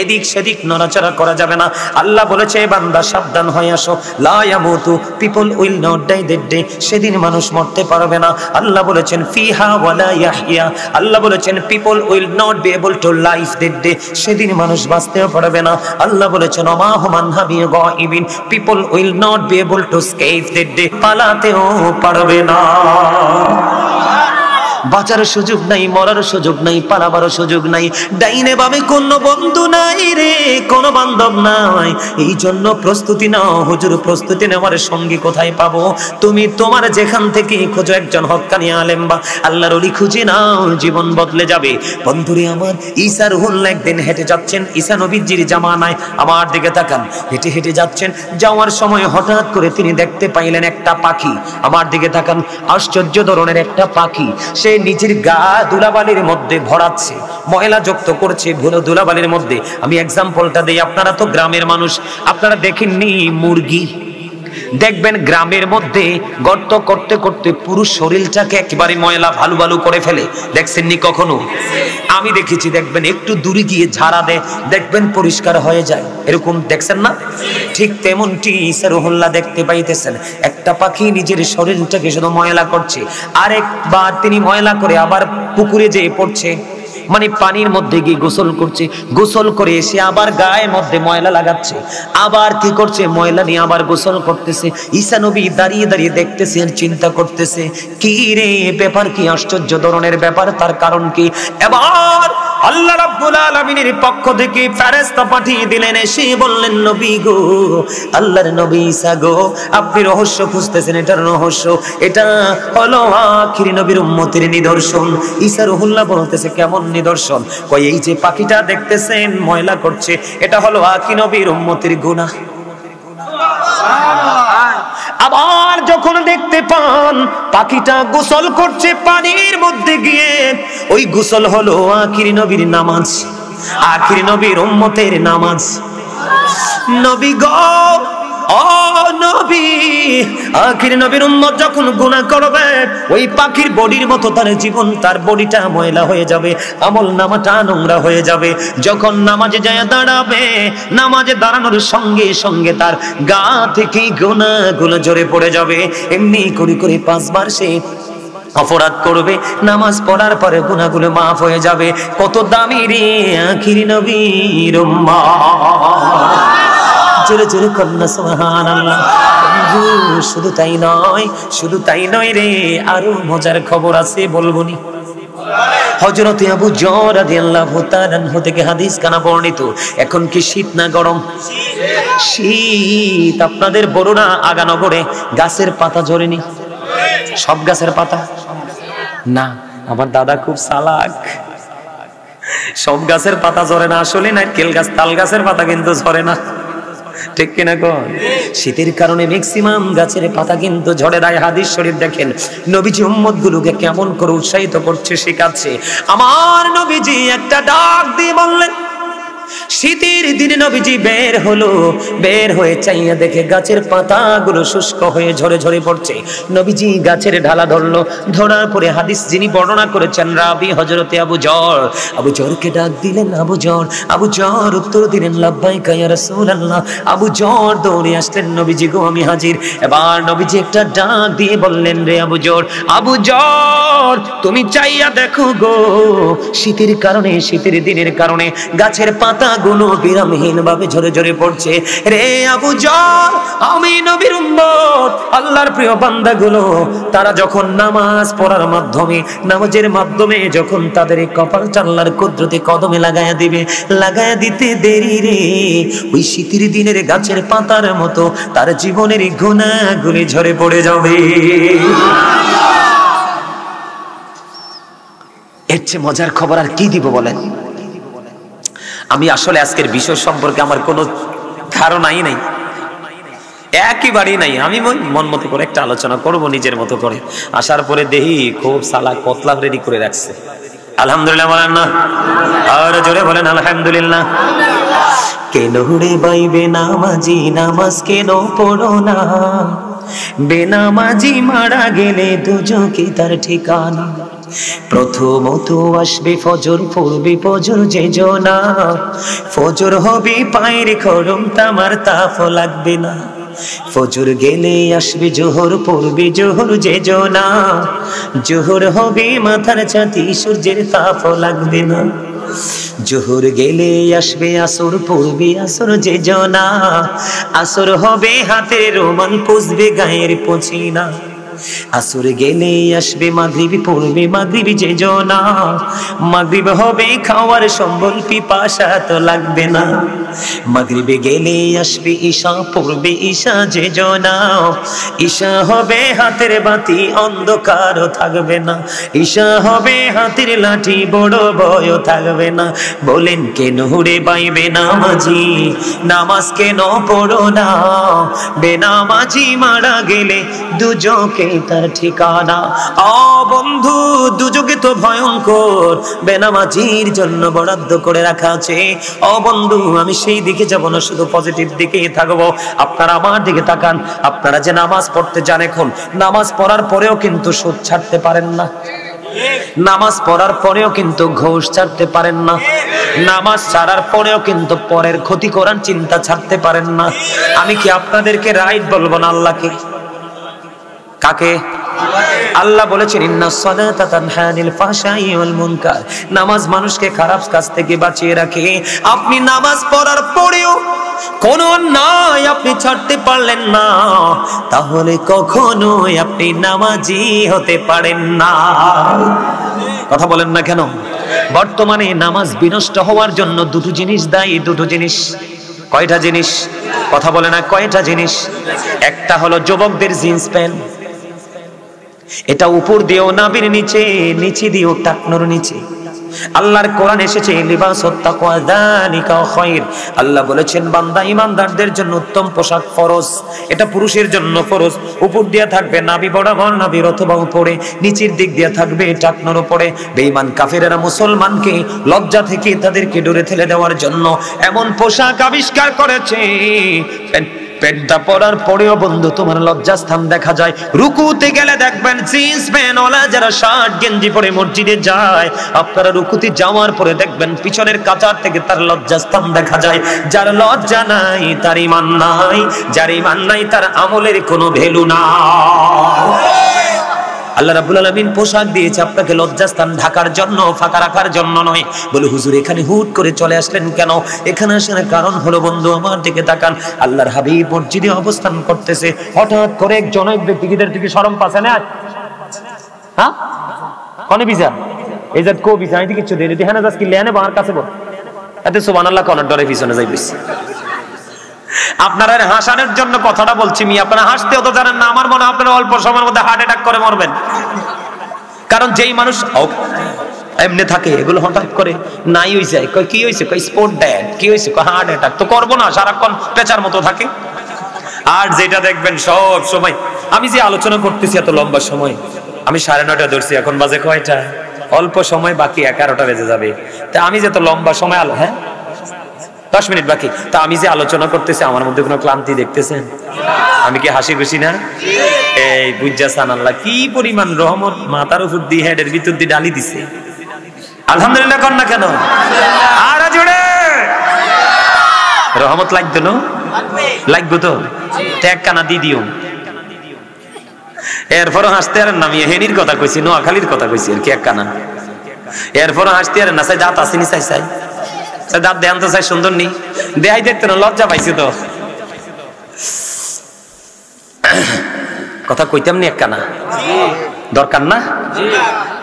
এদিক সেদিক নড়াচড়া করা যাবে না। আল্লাহ বলেছে বান্দা সাবধান হয়ে আসো, লা ইয়ামুতু, people will not die that day, সেদিন মানুষ মরতে পারবে না। আল্লাহ বলেছেন ফিহা ওয়ালা ইয়াহইয়া, আল্লাহ বলেছেন people will not be able to life that day, সেদিন মানুষ বাঁচতেও পারবে না। আল্লাহ বলেছেন ওমা হুম আনহা বিগাইবিন, people will not be able to escape that day, পালাতেও পারবে না। বাঁচার সুযোগ নাই, মরার সুযোগ নাই, পালাবার সুযোগ নাই। ডাইনে বামে কোনো বন্ধু নাই রে, কোনো বান্ধব নাই। এই জন্য প্রস্তুতি নাও। হুজুর প্রস্তুতি নেওয়ার সঙ্গী কোথায় পাবো? তুমি তোমার যেখান থেকে খোঁজো একজন হক্কানি আলেম বা আল্লাহর ওলি খুঁজে নাও, জীবন বদলে যাবে। বন্ধুরে আমার, ঈসা রুহুল্লাহ একদিন হেঁটে যাচ্ছেন ঈসা নবীজির জামানায়, আমার দিকে তাকান, হেঁটে হেঁটে যাচ্ছেন, যাওয়ার সময় হঠাৎ করে তিনি দেখতে পাইলেন একটা পাখি। আমার দিকে তাকান, আশ্চর্য ধরনের একটা পাখি। সে নিজের গা ধুলাবালির মধ্যে ভরাচ্ছে, ময়লা যুক্ত করছে ধুলাবালির মধ্যে। আমি এক্সাম্পলটা দেই, আপনারা তো গ্রামের মানুষ, আপনারা দেখেননি মুরগি? দেখবেন গ্রামের মধ্যে গর্ত করতে করতে পুরো শরীরটাকে একেবারে ময়লা ভালু ভালু করে ফেলে, দেখছেননি কখনো? আমি দেখেছি। দেখবেন একটু দূরে গিয়ে ঝাড়া দেয়, দেখবেন পরিষ্কার হয়ে যায়, এরকম দেখছেন না? ঠিক তেমনটি ঈসা রুহুল্লাহ দেখতে পাইতেছেন, একটা পাখি নিজের শরীরটাকে শুধু ময়লা করছে, আরেকবার তিনি ময়লা করে আবার পুকুরে যেয়ে পড়ছে, মানে পানির মধ্যে গিয়ে গোসল করছে, গোসল করে এসে আবার গায়ের মধ্যে ময়লা লাগাচ্ছে, আবার কি করছে, ময়লা নিয়ে আবার গোসল করতেছে। ঈসা নবী দাঁড়িয়ে দাঁড়িয়ে দেখতেছে আর চিন্তা করতেছে, কি রে ব্যাপার, কি আশ্চর্য ধরনের ব্যাপার, তার কারণ কি? এবার আল্লাহ রাব্বুল আলামিনের পক্ষ থেকে ফেরেশতা পাঠিয়ে দিলেন, এসে বললেন, নবী গো, আল্লাহর নবী ঈসা গো, আপনি রহস্য খুঁজতেছেন, এটার রহস্য, এটা হলো আখির নবীর উম্মতের নিদর্শন। ঈসা রুহুল্লাহ বলতেছে, কেমন নিদর্শন? কই এই যে পাখিটা দেখতেছেন ময়লা করছে, এটা হলো আখির নবীর উম্মতের গুনাহ। আবার যখন দেখতে পান পাখিটা গোসল করছে পানির মধ্যে গিয়ে, ওই গোসল হলো আখির নবীর নামাজ, আখির নবীর উম্মতের নামাজ। নবী গো, ও নবী, আখির নবীর উম্মত যখন গুনাহ করবে, ওই পাখির বডির মতো তার জীবন, তার বডিটা ময়লা হয়ে যাবে, আমল নামাটা নোংরা হয়ে যাবে। যখন নামাজে যায় দাঁড়াবে, নামাজে দাঁড়ানোর সঙ্গে সঙ্গে তার গা থেকে গুনাহগুলো ঝরে পড়ে যাবে। এমনি করে করে 5 বার সে অপরাধ করবে, নামাজ পড়ার পরে গুনাহগুলো মাফ হয়ে যাবে। কত দামি রে আখির নবীর উম্মত। জোরে জোরে কন্যা সুবহানাল্লাহ। শুধু তাই নয়, শুধু তাই নয় রে, আরো মজার খবর আছে, বলবনি? হযরত আবু যর রাদিয়াল্লাহু তাআলা আনহু থেকে হাদিস কানা বর্ণিত। এখন কি শীত না গরম? শীত। আপনাদের বড়রা আগানগরে গাছের পাতা ঝরেনি? সব গাছের পাতা না, আমার দাদা খুব চালাক, সব গাছের পাতা ঝরে না। আসলে নারকেল গাছ, তাল গাছের পাতা কিন্তু ঝরে না, ঠিক কিনা কোন? শীতের কারণে ম্যাক্সিমাম গাছের পাতা কিন্তু ঝরে যায়। হাদিস শরীফ দেখেন, নবীজি উম্মত গুলোকে কেমন করে উৎসাহিত করছে, শেখাচ্ছে। আমার নবীজি একটা ডাক দিয়ে বললেন, শীতের দিনে নবীজি বের হলো, বের হয়ে চাইয়া দেখে গাছের পাতাগুলো শুষ্ক হয়ে ঝরে ঝরে পড়ছে। নবীজি গাছের ঢালা ধরলো, ধরার পরে হাদিস যিনি বর্ণনা করেছেন রাবি হযরতে আবু যর, আবু যরকে ডাক দিলেন, আবু যর, আবু যর উত্তর দিলেন, লাব্বাইকা ইয়া রাসূলুল্লাহ। আবু যর দৌড়ে আসলেন, নবীজি গো আমি হাজির। এবার নবীজি একটা ডাক দিয়ে বললেন, রে আবু যর, আবু যর তুমি চাইয়া দেখো গো, শীতের কারণে, শীতের দিনের কারণে গাছের পাতাগুলো বিরামহীন ভাবে ঝরে ঝরে পড়ছে। রে আবু যর, আমি নবীর উম্মত, আল্লাহর প্রিয় বান্দাগুলো, তারা যখন নামাজ পড়ার মাধ্যমে, নামাজের মাধ্যমে যখন তাদের কপালটা আল্লাহর কুদরতে কদমে লাগায়া দিবে, লাগায়া দিতে দেরি রে, ওই শীতের দিনের গাছের পাতার মতো তার জীবনের গুনাহগুলি ঝরে পড়ে যাবে। এর চেয়ে মজার খবর আর কি দিব বলেন? আমি আসলে আজকের বিষয় সম্পর্কে আমার কোনো ধারণাই নাই, একেবারেই নাই। আমি মন মতো করে একটা আলোচনা করব নিজের মতো করে। আসার পরে দেখি খুব সালা কতলা রেডি করে রাখছে, আলহামদুলিল্লাহ বলেন না, আর জোরে বলেন আলহামদুলিল্লাহ। কেন রে বাইবে নামাজি নামাজ কেন পড়ো না, বেনামাজি মারা গেলে দুজকে তার ঠিকানা। প্রথমত আসবে ফজর, পড়বে ফজর যে জনা, ফজর হবে পায়ের খরম তামার তাপ লাগবে না। ফজর গেলে আসবে জোহর, পড়বে জোহর যে জনা, জোহর হবে মাথার ছাতি সূর্যের তাপ লাগবে না। জোহর গেলে আসবে আসর, পড়বে আসর যে জনা, আসর হবে হাতের রোমান, পুষবে গায়ের পছিনা। আসর গেলে আসবে মাগরিব, পড়বে মাগরিব যে জনা, মাগরিব হবে খাওয়ার সম্বল, পিপাসা তো লাগবে না। মাগরিবে গেলে আসবে ঈশা, পড়বে ঈশা যে জনা, ঈশা হবে হাতের বাতি, অন্ধকারও থাকবে না। ঈশা হবে হাতের লাঠি, বড় ভয়ও থাকবে না। বলেন কেন রে বাইবে নামাজি নামাজ কেন পড়ো না, বেনামাজি মারা গেলে দুজকে তার ঠিকানা। ও বন্ধু, দুজকে তো ভয়ঙ্কর, বেনামাজির জন্য বরাদ্দ করে রাখা আছে। ও বন্ধু, আমি সেই দিকে যাব না, শুধু পজিটিভ দিকে থাকবো। আপনারা আমার দিকে তাকান, আপনারা যে নামাজ পড়তে যান, এখন নামাজ পড়ার পরেও কিন্তু সুদ ছাড়তে পারেন না, নামাজ পড়ার পরেও কিন্তু ঘুষ ছাড়তে পারেন না, নামাজ ছাড়ার পরেও কিন্তু পরের ক্ষতি করার চিন্তা ছাড়তে পারেন না। আমি কি আপনাদেরকে রাইট বলবো না আল্লাহকে? কাকে? আল্লাহ বলেছেন ইন্নাস সালাতা তানহা আনিল ফাহশাই ওয়াল মুনকার, নামাজ মানুষকে খারাপ কাজ থেকে বাঁচিয়ে রাখে। আপনি নামাজ পড়ার পরেও কোন অন্যায় আপনি ছাড়তে পারলেন না, তাহলে কখনোই আপনি নামাজি হতে পারেন না। কথা বলেন না কেন? বর্তমানে নামাজ বিনষ্ট হওয়ার জন্য দুটো জিনিস দায়ী, দুটো জিনিস। কয়টা জিনিস? কথা বলে না, কয়টা জিনিস? একটা হলো যুবকদের জিন্স প্যান্ট, এটা উপর দিয়েও নাভির নিচে, নিচে দিয়েও টাকনোর নিচে। আল্লাহর কোরআন এসেছে লিবাসুত তাকওয়া যালিকা খায়র। আল্লাহ বলেছেন বান্দা ইমানদারদের জন্য উত্তম পোশাক ফরজ, এটা পুরুষের জন্য ফরজ। উপর দিয়ে থাকবে নাভি বরাবর, নাভির অথবা উপরে, নিচের দিক দিয়ে থাকবে টাকনোর উপরে। বেঈমান কাফেরেরা মুসলমানকে লজ্জা থেকে তাদেরকে দূরে ঠেলে দেওয়ার জন্য এমন পোশাক আবিষ্কার করেছে, প্যান্টটা পরার পরেও বন্ধু তোমার লজ্জাস্থান দেখা যায়। রুকুতে গেলে দেখবেন জিন্স প্যান্ট ওলা যারা শার্ট গেঞ্জি পরে মসজিদে যায়, আপনারা রুকুতে যাওয়ার পরে দেখবেন পিছনের কাচার থেকে তার লজ্জাস্থান দেখা যায়। যার লজ্জা নাই তার ঈমান নাই, যার ঈমান নাই তার আমলের কোনো ভ্যালু নাই। আল্লাহ রাব্বুল আলামিন পোশাক দিয়েছে আপনাকে লজ্জাস্থান ঢাকার জন্য, ফাঁকা রাখার জন্য নয়। বলে হুজুর এখানে হুট করে চলে আসলেন কেন? এখানে আসার কারণ হলো বন্ধু আমার দিকে তাকান, আল্লাহর হাবিব মসজিদে অবস্থান করতেছে, হঠাৎ করে একজন ব্যক্তিদের দিকে শরম পাচ্ছে না, হ্যাঁ কোনে বিজান এই যে কো বিজান এদিকে কিছু দেরি দেখেন না কি লেনে বাহার কাছে বল এতে সুবহানাল্লাহ কোন ডরে পিছনে যাই বসে। আপনারা হাসানোর জন্য কথাটা বলছি, আপনারা হাসতেও তো জানেন না। আমার মনে হয় আপনারা অল্প সময়ের মধ্যে হার্ট অ্যাটাক করে মরবেন। কারণ যেই মানুষ এমনি থাকে, এগুলো হঠাৎ করে নাই হয়ে যায়, কই কি হয়েছে, কই স্পোর্ট ড্যাড, কি হয়েছে, কই হার্ট অ্যাটাক, তো করবো না, সারাক্ষণ পেঁচার মতো থাকে। আর যেটা দেখবেন সব সময়, আমি যে আলোচনা করতেছি এত লম্বা সময়, আমি 9:30 ধরছি, এখন বাজে কয়টা? অল্প সময় বাকি, 11টা বেজে যাবে। তা আমি যে এত লম্বা সময় হ্যাঁ 10 মিনিট বাকি, তা আমি যে আলোচনা করতেছি আমার মধ্যে কোনো ক্লান্তি দেখতেছেন? আমি কি হাসি খুশি না? এই বুঝাসান আল্লাহ কি পরিমাণ রহমত মাথার উপর দিয়ে হেডের ভিতর দিয়ে ডালি দিছে। আলহামদুলিল্লাহ কর না কেন? আর জোরে রহমত লাগতো না? লাগবে তো, ট্যাগ কানা দি দিও। এরপরও হাসতে আর নামিয়ে হেনির কথা কইছি, নোয়াখালীর কথা কইছি আর কি এক কানা। এরপরও হাসতে আর না চাই, দাঁত আসেনি চাই চাই দাঁত দেন তো চাই, সুন্দর নি দেহাই দেখতো না, লজ্জা পাইছি তো। কথা কইতাম নি একখানা, দরকার না?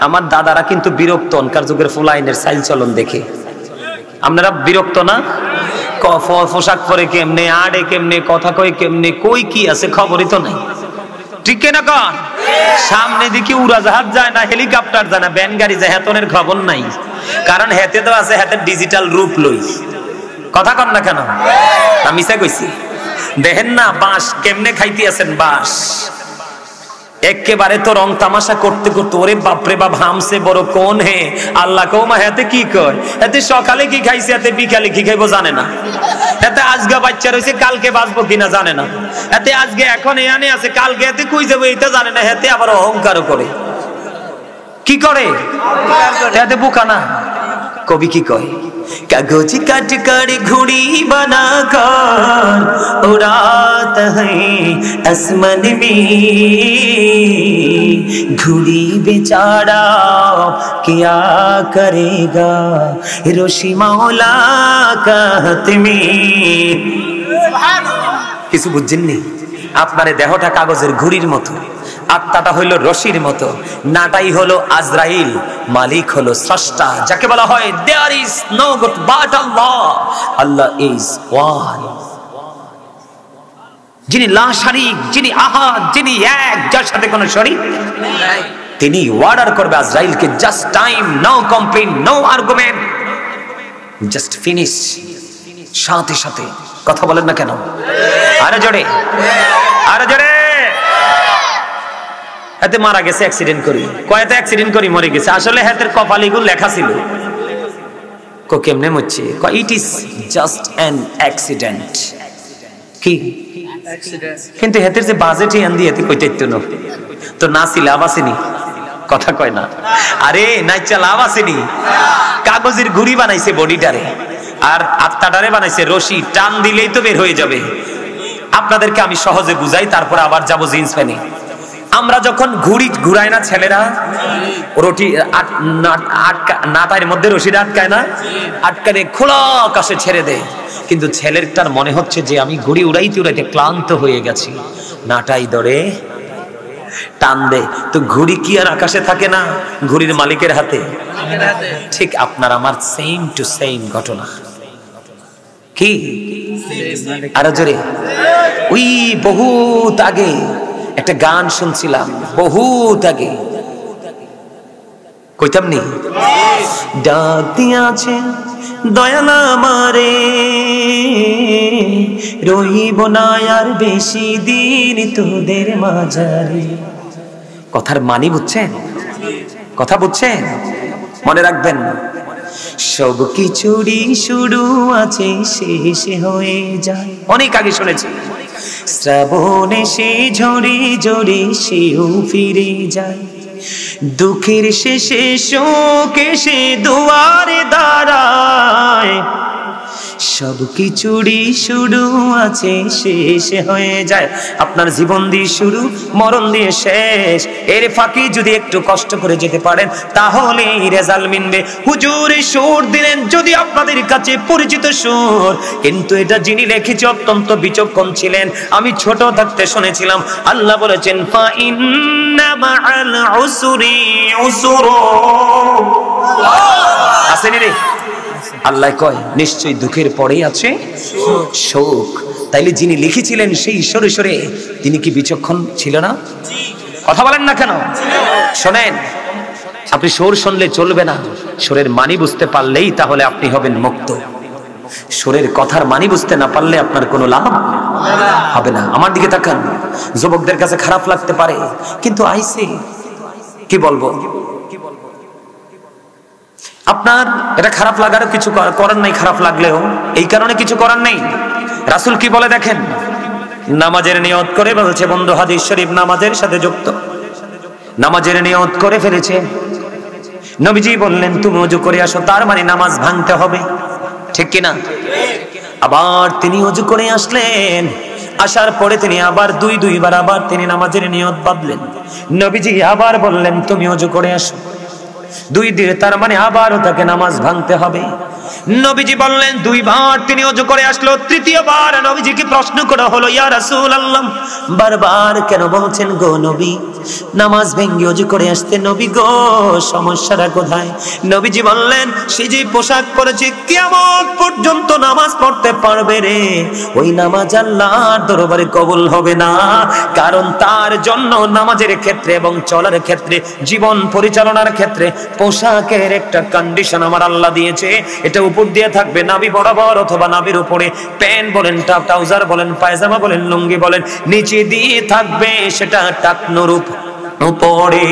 আমার দাদারা কিন্তু বিরক্ত অনকার যুগের ফুলাইনের সাইল চলন দেখে। আপনারা বিরক্ত না? পোশাক পরে কেমনে, আড়ে কেমনে, কথা কই কেমনে, কই কি আছে খবরই তো নাই, ঠিক না? কন সামনে দিকে উড়াজাহাজ যায় না, হেলিকপ্টার যায় না, ব্যান গাড়ি যায়, হেতনের খবর নাই। কারণ হেতে তো আছে হেতের ডিজিটাল রূপ লই। কথা কন না কেন? আমি মিছা কইছি? দেখেন না বাঁশ কেমনে খাইতে আছেন, বাঁশ একেবারে তো রং তামাশা করতে করতে ওরে বাপরে বাপ হামসে বড় কোন হে আল্লাহ কৌমা হাতে কি কয় এতে সকালে কি খাইছে এতে বিকালে কি খাইবো জানে না, এতে আজকে বাচ্চা রয়েছে কালকে বাঁচবো কিনা জানে না, এতে আজকে এখন এনে আছে কালকে এতে কই যাবো এটা জানে না, এতে আবার অহংকারও করে। কি করে? এতে বোকা না? কবি কি কয়, কাগজ কাট कर घुड़ी बना कर उड़ाता है आसमान में, घुड़ी बेचारा क्या करेगा रोशी मौला का हाथ में। কিছু বুঝছেননি? আপনার দেহটা কাগজের ঘুড়ির মতো, আত্মাটা হইল রশির মতো, নাটাই হলো আজরাইল, মালিক হলো স্রষ্টা, যাকে বলা হয় there is no god but Allah, Allah is one, যিনি লা শারীক, যিনি আহাদ, যিনি এক, যার সাথে কোনো শরীক নাই। তিনি অর্ডার করবে আজরাইলকে, just time, no complain, no argument, just finish, সাথে সাথে। কথা বলেন না কেন? আরে জোরে, আরে জোরে। এতে মারা গেছে অ্যাক্সিডেন্ট করি, কয়টা অ্যাক্সিডেন্ট করি মরে গেছে, আসলে হাতের কপালে গুলো লেখা ছিল। কো কেমনে মরছে? কয় it is just an accident. কি কিন্তু হাতের যে বাজেট এন দিয়ে কইতে না তো, না ছিল লাভ আসেনি, কথা কয় না। আরে নাইচা লাভ আসেনি, কাগজের ঘুড়ি বানাইছে বডিটারে, আর আত্মাটারে বানাইছে রশি, টান দিলেই তো বের হয়ে যাবে। আপনাদেরকে আমি সহজে বুঝাই, তারপর আবার যাবো জিন্স প্যানে। আমরা যখন ঘুড়ি ঘুরাই না ছেলেরা, রটি নাটার মধ্যে রশিটা আটকায় না, আটকানে খোলা আকাশে ছেড়ে দেয়, কিন্তু ছেলেরটার মনে হচ্ছে যে আমি ঘুড়ি উড়াইতে উড়াইতে ক্লান্ত হয়ে গেছি, নাটাই ধরে টান দে, তো ঘুড়ি কি আর আকাশে থাকে না, ঘুড়ির মালিকের হাতে। ঠিক আপনার আমার সেম টু সেম ঘটনা। কি আরো জোরে? ওই বহুত আগে একটা গান শুনছিলাম, বহুত আগে, কইতাম নি, ডাক দিয়াছে দয়াল আমারে, রইব না আর বেশি দিন তোদের মাঝারে। কথার মানি বুঝছেন? কথা বুঝছেন? মনে রাখবেন, সব কিছুরই শুরু আছে, শেষ হয়ে যায়। অনেক আগে শুনেছি, শ্রাবণ এসে ঝরে ঝরে সেও ফিরে যায়, দুঃখের শেষে শোক এসে দুয়ারে দাঁড়ায়, সব কিছুরই শুরু আছে, শেষ হয়ে যায়। আপনার জীবন দিয়ে শুরু, মরণ দিয়ে শেষ, এর ফাঁকে যদি একটু কষ্ট করে যেতে পারেন তাহলে রেজাল্ট মিলবে। হুজুর সুর দিলেন যদি আপনাদের কাছে পরিচিত সুর, কিন্তু এটা যিনি লিখেছে অত্যন্ত বিচক্ষণ ছিলেন। আমি ছোট থাকতে শুনেছিলাম, আল্লাহ বলেছেন ফা ইন্না মাআল উসরি উসরা। আসেনি রে? আল্লাহ কয় নিশ্চয়ই দুঃখের পরেই আছে সুখ। তাইলে যিনি লিখেছিলেন সেই ঈশ্বরে ঈশ্বরে তিনি কি বিচক্ষণ ছিল না? কথা বলেন না কেন? শোনেন, আপনি সুর শুনলে চলবে না, সুরের মানি বুঝতে পারলেই তাহলে আপনি হবেন মুক্ত। সুরের কথার মানি বুঝতে না পারলে আপনার কোনো লাভ হবে না। আমার দিকে তাকান, যুবকদের কাছে খারাপ লাগতে পারে, কিন্তু আইসে কি বলবো, আপনার এটা খারাপ লাগারও কিছু করার নাই, খারাপ লাগলেও এই কারণে কিছু করার নেই। রাসূল কি বলে দেখেন, নামাজের নিয়ত করে বলছে, বন্ধু হাদিস শরীফ নামাজের সাথে যুক্ত, নামাজের নিয়ত করে ফেলেছে, নবীজি বললেন তুমি ওযু করে আসো, তার মানে নামাজ ভাঙতে হবে, ঠিক কিনা? আবার তিনি ওযু করে আসলেন, আসার পরে তিনি আবার দুইবার আবার তিনি নামাজের নিয়ত বাঁধলেন, নবীজি আবার বললেন তুমি ওযু করে আসো, দুই দিন, তার মানে আবারও তাকে নামাজ ভাঙতে হবে। নবীজি বললেন দুইবার তিনি ওযু করে আসলো, তৃতীয়বার নবীজিকে প্রশ্ন করা হলো, ইয়া রাসূলুল্লাহ বারবার কেন বলছেন গো নবী নামাজ ভেঙে ওযু করে আসতে, নবী গো সমস্যাটা কোথায়? নবীজি বললেন সে যে পোশাক পরেছে কিয়ামত পর্যন্ত নামাজ পড়তে পারবে রে, ওই নামাজ আল্লাহর দরবারে কবুল হবে না, কারণ তার জন্য নামাজের ক্ষেত্রে এবং চলার ক্ষেত্রে, জীবন পরিচালনার ক্ষেত্রে পোশাকের একটা কন্ডিশন আমার আল্লাহ দিয়েছে। এটা উপর দিয়ে থাকবে নাভি বরাবর, অথবা নাভির উপরে প্যান্ট বলেন, ট্রাউজার বলেন, পায়জামা বলেন, লুঙ্গি বলেন, নিচে দিয়ে থাকবে সেটা টাকনুরূপ পড়ে।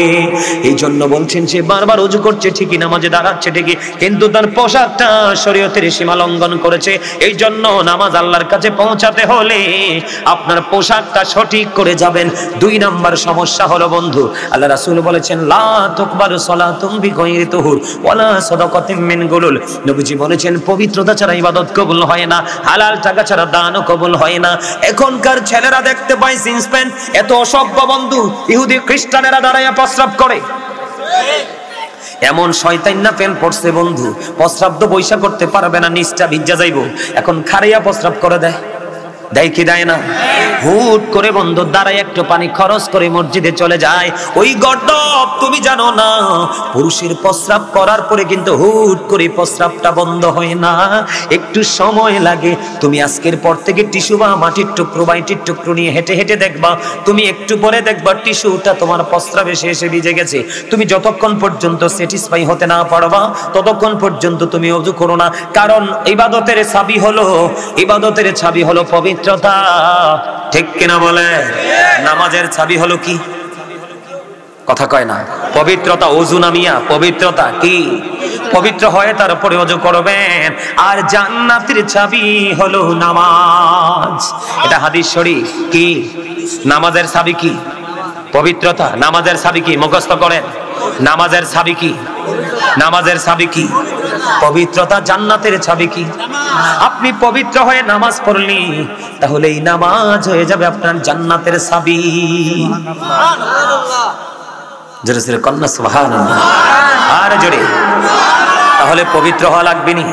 এই জন্য বলছেন সে বারবার ওযু করছে ঠিকই, নামাজে দাঁড়াচ্ছে ঠিকই, কিন্তু তার পোশাকটা শরীয়তের সীমা লঙ্ঘন করেছে। এই জন্য নামাজ আল্লাহর কাছে পৌঁছাতে হলে আপনার পোশাকটা সঠিক করে যাবেন। 2 নাম্বার সমস্যা হলো বন্ধু, আল্লাহ রাসূল বলেছেন লা তুকবালু সালাতুম বিগাইরি তুহুর ওয়ালা সাদাকাতিন মিন গুলুল। নবীজি বলেছেন পবিত্রতা ছাড়া ইবাদত কবুল হয় না, হালাল টাকা ছাড়া দানও কবুল হয় না। এখনকার ছেলেরা দেখতে পাই জিন্স প্যান্ট, এত অসভ্য বন্ধু, ইহুদি খ্রিস্টানেরা দাঁড়াইয়া প্রস্রাব করে। এমন শয়তান্না প্যান্ট পড়ছে বন্ধু, প্রস্রাব তো বৈশা করতে পারবে না, নিচটা ভিজা যাইব, এখন খাড়িয়া প্রস্রাব করে দেয়। দেয় কি দেয় না? হুট করে বন্ধু দাঁড়ায় একটু পানি খরচ করে মসজিদে চলে যায়। ওই গর্দভ তুমি জানো না, পুরুষের প্রস্রাব করার পরে কিন্তু হুট করে প্রস্রাবটা বন্ধ হয় না, একটু সময় লাগে। তুমি আজকের পর থেকে টিস্যু বা মাটির টুকরো বাইটির টুকরো নিয়ে হেঁটে হেঁটে দেখবা, তুমি একটু পরে দেখবা টিস্যুটা তোমার প্রস্রাবে এসে ভিজে গেছে। তুমি যতক্ষণ পর্যন্ত স্যাটিসফাই হতে না পারবা ততক্ষণ পর্যন্ত তুমি ওযু করো না, কারণ ইবাদতের চাবি হলো পবিত্রতা। ঠিক কিনা বলে? নামাজের চাবি হলো কি? কথা কয় না। পবিত্রতা। ওযু নামিয়া পবিত্রতা কি? পবিত্র হয়ে তারপরে ওযু করবেন। আর জান্নাতের চাবি হলো নামাজ। এটা হাদিস শরীফ। কি? নামাজের চাবি কি? পবিত্রতা। নামাজের চাবি কি? মুখস্থ করেন। নামাজের চাবি কি? নামাজের চাবি কি? পবিত্রতা। জান্নাতের চাবি কি? আপনি পবিত্র হয়ে নামাজ পড়লি তাহলে এই নামাজ হয়ে যাবে আপনার জান্নাতের চাবি। জোরে জোরে কন্যা সুবহানাল্লাহ। আর জোরে। তাহলে পবিত্র হওয়া লাগবে নি।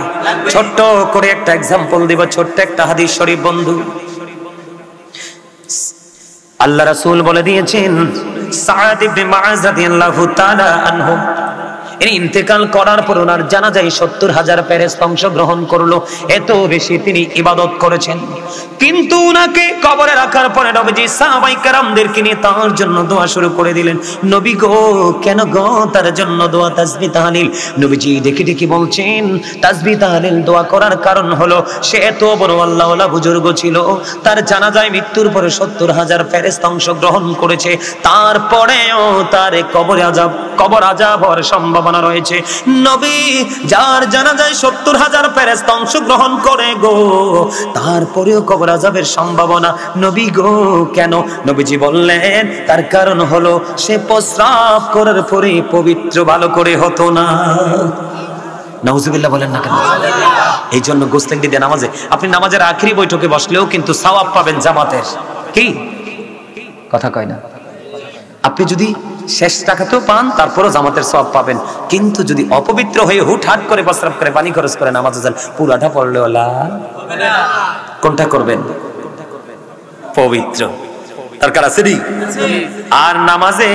ছোট্ট করে একটা एग्जांपल দিব, ছোট্ট একটা হাদিস শরীফ বন্ধু। আল্লাহ রাসূল বলে দিয়েছেন সাদ ইবনে মুআয রাদিয়াল্লাহু তাআলা আনহু ইনি ইন্তেকাল করার পর ওনার জানাজায় 70,000 ফেরেশতা অংশগ্রহণ করলো। এত বেশি তিনি ইবাদত করেছেন। কিন্তু উনাকে কবরে রাখার পরে নবীজি সাহাবায়ে কেরামদেরকে নিয়ে তার জন্য দোয়া শুরু করে দিলেন। নবী গো, কেন গো তার জন্য দোয়া তাসবিহ তাহলিল? নবীজি ডেকে ডেকে বলছেন তাসবিহ তাহলিল দোয়া করার কারণ হলো সে এত বড় আল্লাহওয়ালা বুজুর্গ ছিল, তার জানাজায় মৃত্যুর পরে 70,000 ফেরেশতা অংশগ্রহণ করেছে, তারপরেও তার কবর আযাব হওয়ার সম্ভাবনা রয়েছে। নবী যার জানাজায় 70,000 ফেরেশতা অংশগ্রহণ করে গো, তারপরেও কবর আযাবের সম্ভাবনা। নবী গো কেন? নবীজি বললেন তার কারণ হলো সে প্রস্রাব করার পরে পবিত্র ভালো করে হতো না। নাউজুবিল্লাহ বলেন না কেন? এই জন্য গোসল দিয়ে নামাজে, আপনি নামাজের আখেরি বৈঠকে বসলেও কিন্তু সওয়াব পাবেন জামাতের। কি কথা কয় না? আপনি যদি শেষ টাকাতেও পান তারপরও জামাতের সওয়াব পাবেন, কিন্তু যদি অপবিত্র হয়ে হুটহাট করে প্রস্রাব করে পানি খরচ করে নামাজে যান, পুরাটা পড়লেও লাভ হবে না। কোনটা করবেন? পবিত্র। দরকার আছে নি? আর নামাজে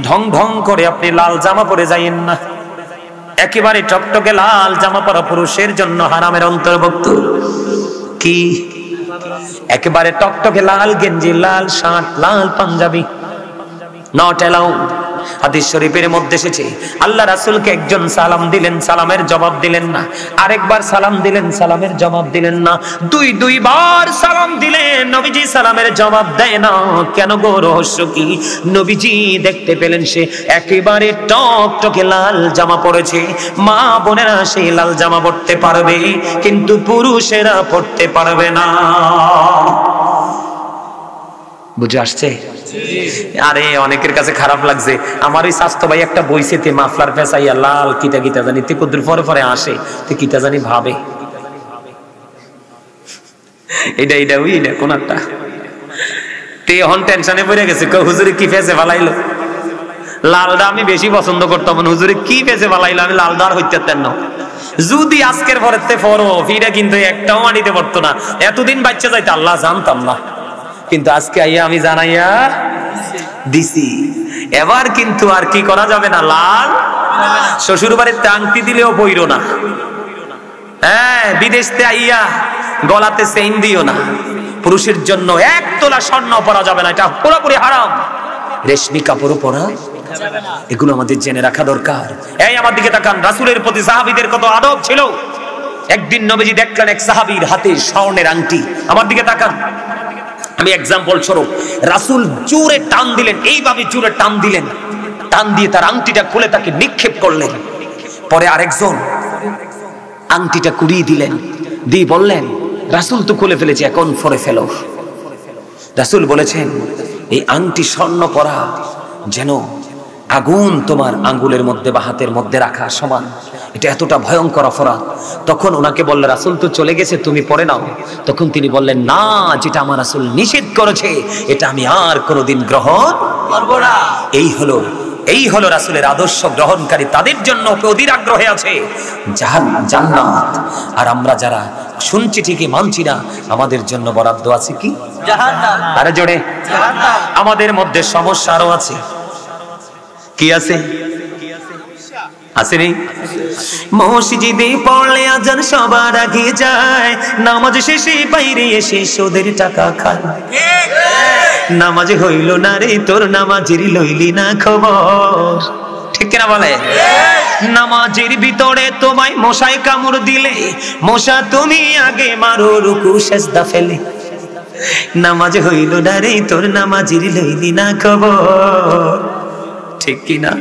ঢং ঢং করে আপনি লাল জামা পরে যাইয়েন না। একেবারে টকটকে লাল জামা পরা পুরুষের জন্য হারামের অন্তর্ভুক্ত। কি? একেবারে টকটকে লাল গেঞ্জি, লাল শার্ট, লাল পাঞ্জাবি নট অ্যালাউড। হাদিস শরীফের মধ্যে এসেছে আল্লাহ রাসূলকে একজন সালাম দিলেন, সালামের জবাব দিলেন না। আরেকবার সালাম দিলেন, সালামের জবাব দিলেন না। দুইবার সালাম দিলেন, নবীজি সালামের জবাব দেয় না। কেন গো? রহস্য কি? নবীজি দেখতে পেলেন সে একেবারে টকটকে লাল জামা পরেছে। মা বোনেরা সেই লাল জামা পরতে পারবে, কিন্তু পুরুষেরা পরতে পারবে না। বুঝে আসছে? আরে অনেকের কাছে খারাপ লাগছে, আমার ওই স্বাস্থ্য ভাই একটা বইছেতে মাফলার ফেসাইয়া লাল কিটা কিটা জানি তে কুদ্দুর পরে পরে আসে, তে কিটা জানি ভাবে এটা ওই এটা কোনটা তে হন টেনশনে পড়ে গেছে। হুজুরে কি ফেসে ফালাইলো? লালটা আমি বেশি পছন্দ করতাম, হুজুরে কি ফেসে ফালাইলো, আমি লালটা আর হইতে পারতাম না। যদি আজকের পরেতে পড়ো ফিরে কিন্তু একটাও মাটিতে পড়তো না। এতদিন বাচ্চা যাইতে আল্লাহ জানতাম না, কিন্তু আজকে আইয়া আমি জানাইয়া দিছি। এবার কিন্তু আর কি করা যাবে না, লাল শ্বশুর বাড়িতে আংটি দিলেও পইরো না। হ্যাঁ, বিদেশতে আইয়া গলাতে চেইন দিও না। পুরুষের জন্য 1 তোলা স্বর্ণ পরা যাবে না, এটা পুরোপুরি হারাম। রেশমি কাপড় পরা, এগুলো আমাদের জেনে রাখা দরকার। এই আমার দিকে তাকান, রাসূলের প্রতি সাহাবীদের কত আদব ছিল। একদিন নবীজি দেখলেন এক সাহাবীর হাতে স্বর্ণের আংটি। আমার দিকে তাকান, আমি एग्जांपल স্বরূপ রাসূল জোরে টান দিলেন, এইভাবে জোরে টান দিলেন, টান দিয়ে তার আংটিটা খুলে তাকে নিক্ষেপ করলেন। পরে আরেকজন আংটিটা কুড়িয়ে দিলেন, দিয়ে বললেন রাসূল তো খুলে ফেলেছে, এখন পরে ফেলো। রাসূল বলেছেন এই আংটি স্বর্ণ পরা যেন আগুন তোমার আঙ্গুলের মধ্যে বা হাতের মধ্যে রাখা সমান, এটা এতটা ভয়ঙ্কর অপরাধ। তখন ওনাকে বলল রাসূল তো চলে গেছে, তুমি পরে নাও। তখন তিনি বললেন না, যেটা আমার রাসূল নিষেধ করেছে এটা আমি আর কোনোদিন গ্রহণ করব না। এই হলো রাসূলের আদর্শ গ্রহণকারী, তাদের জন্য অধীর আগ্রহে আছে জান্নাত। আর আমরা যারা শুনছি ঠিকই মানছি না, আমাদের জন্য বরাদ্দ আছে কি? জাহান্নাম। আরে জোরে জাহান্নাম। আমাদের মধ্যে সমস্যা আরো আছে, কি আছে? আসেনি মসজিদে পড়লে আজান সবার আগে যায়, নামাজ শেষে বাইরে এসে সুদের টাকা খায়। নামাজ হইল না রে তোর, নামাজের লইলি না খবর, ঠিক কিনা বলে? নামাজের ভিতরে তোমায় মশায় কামড় দিলে, মশা তুমি আগে মারো রুকু সেজদা ফেলে। নামাজ হইল না রে তোর, নামাজের লইলি না খবর, ঠিক কিনা?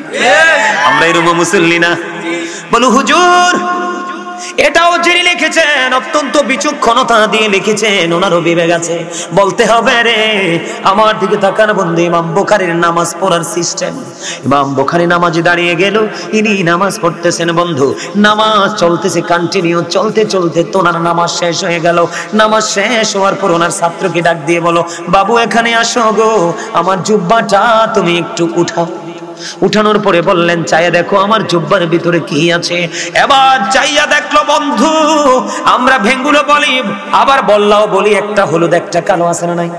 আমরা এরকম মুসল্লি না? বলো হুজুর এটাও যিনি লিখেছেন অত্যন্ত বিচক্ষণতা দিয়ে লিখেছেন, ওনারও বিবেক আছে। বলতে হবে রে, আমার দিকে তাকান বন্ধু, ইমাম বুখারীর নামাজ পড়ার সিস্টেম। ইমাম বুখারী নামাজে দাঁড়িয়ে গেল, ইনি নামাজ পড়তেছেন বন্ধু, নামাজ চলতেছে কন্টিনিউ, চলতে চলতে তোনার নামাজ শেষ হয়ে গেল। নামাজ শেষ হওয়ার পর ওনার ছাত্রকে ডাক দিয়ে বলো বাবু এখানে আসো গো, আমার জুব্বাটা তুমি একটু উঠাও। উঠানোর পরে বললেন চাইয়া দেখো আমার জুব্বার ভিতরে কি আছে। এবার চাইয়া দেখলো বন্ধু, আমরা ভেঙ্গুলো বলি আবার বললাও বলি, একটা হলুদ একটা কালো আছে না নাই?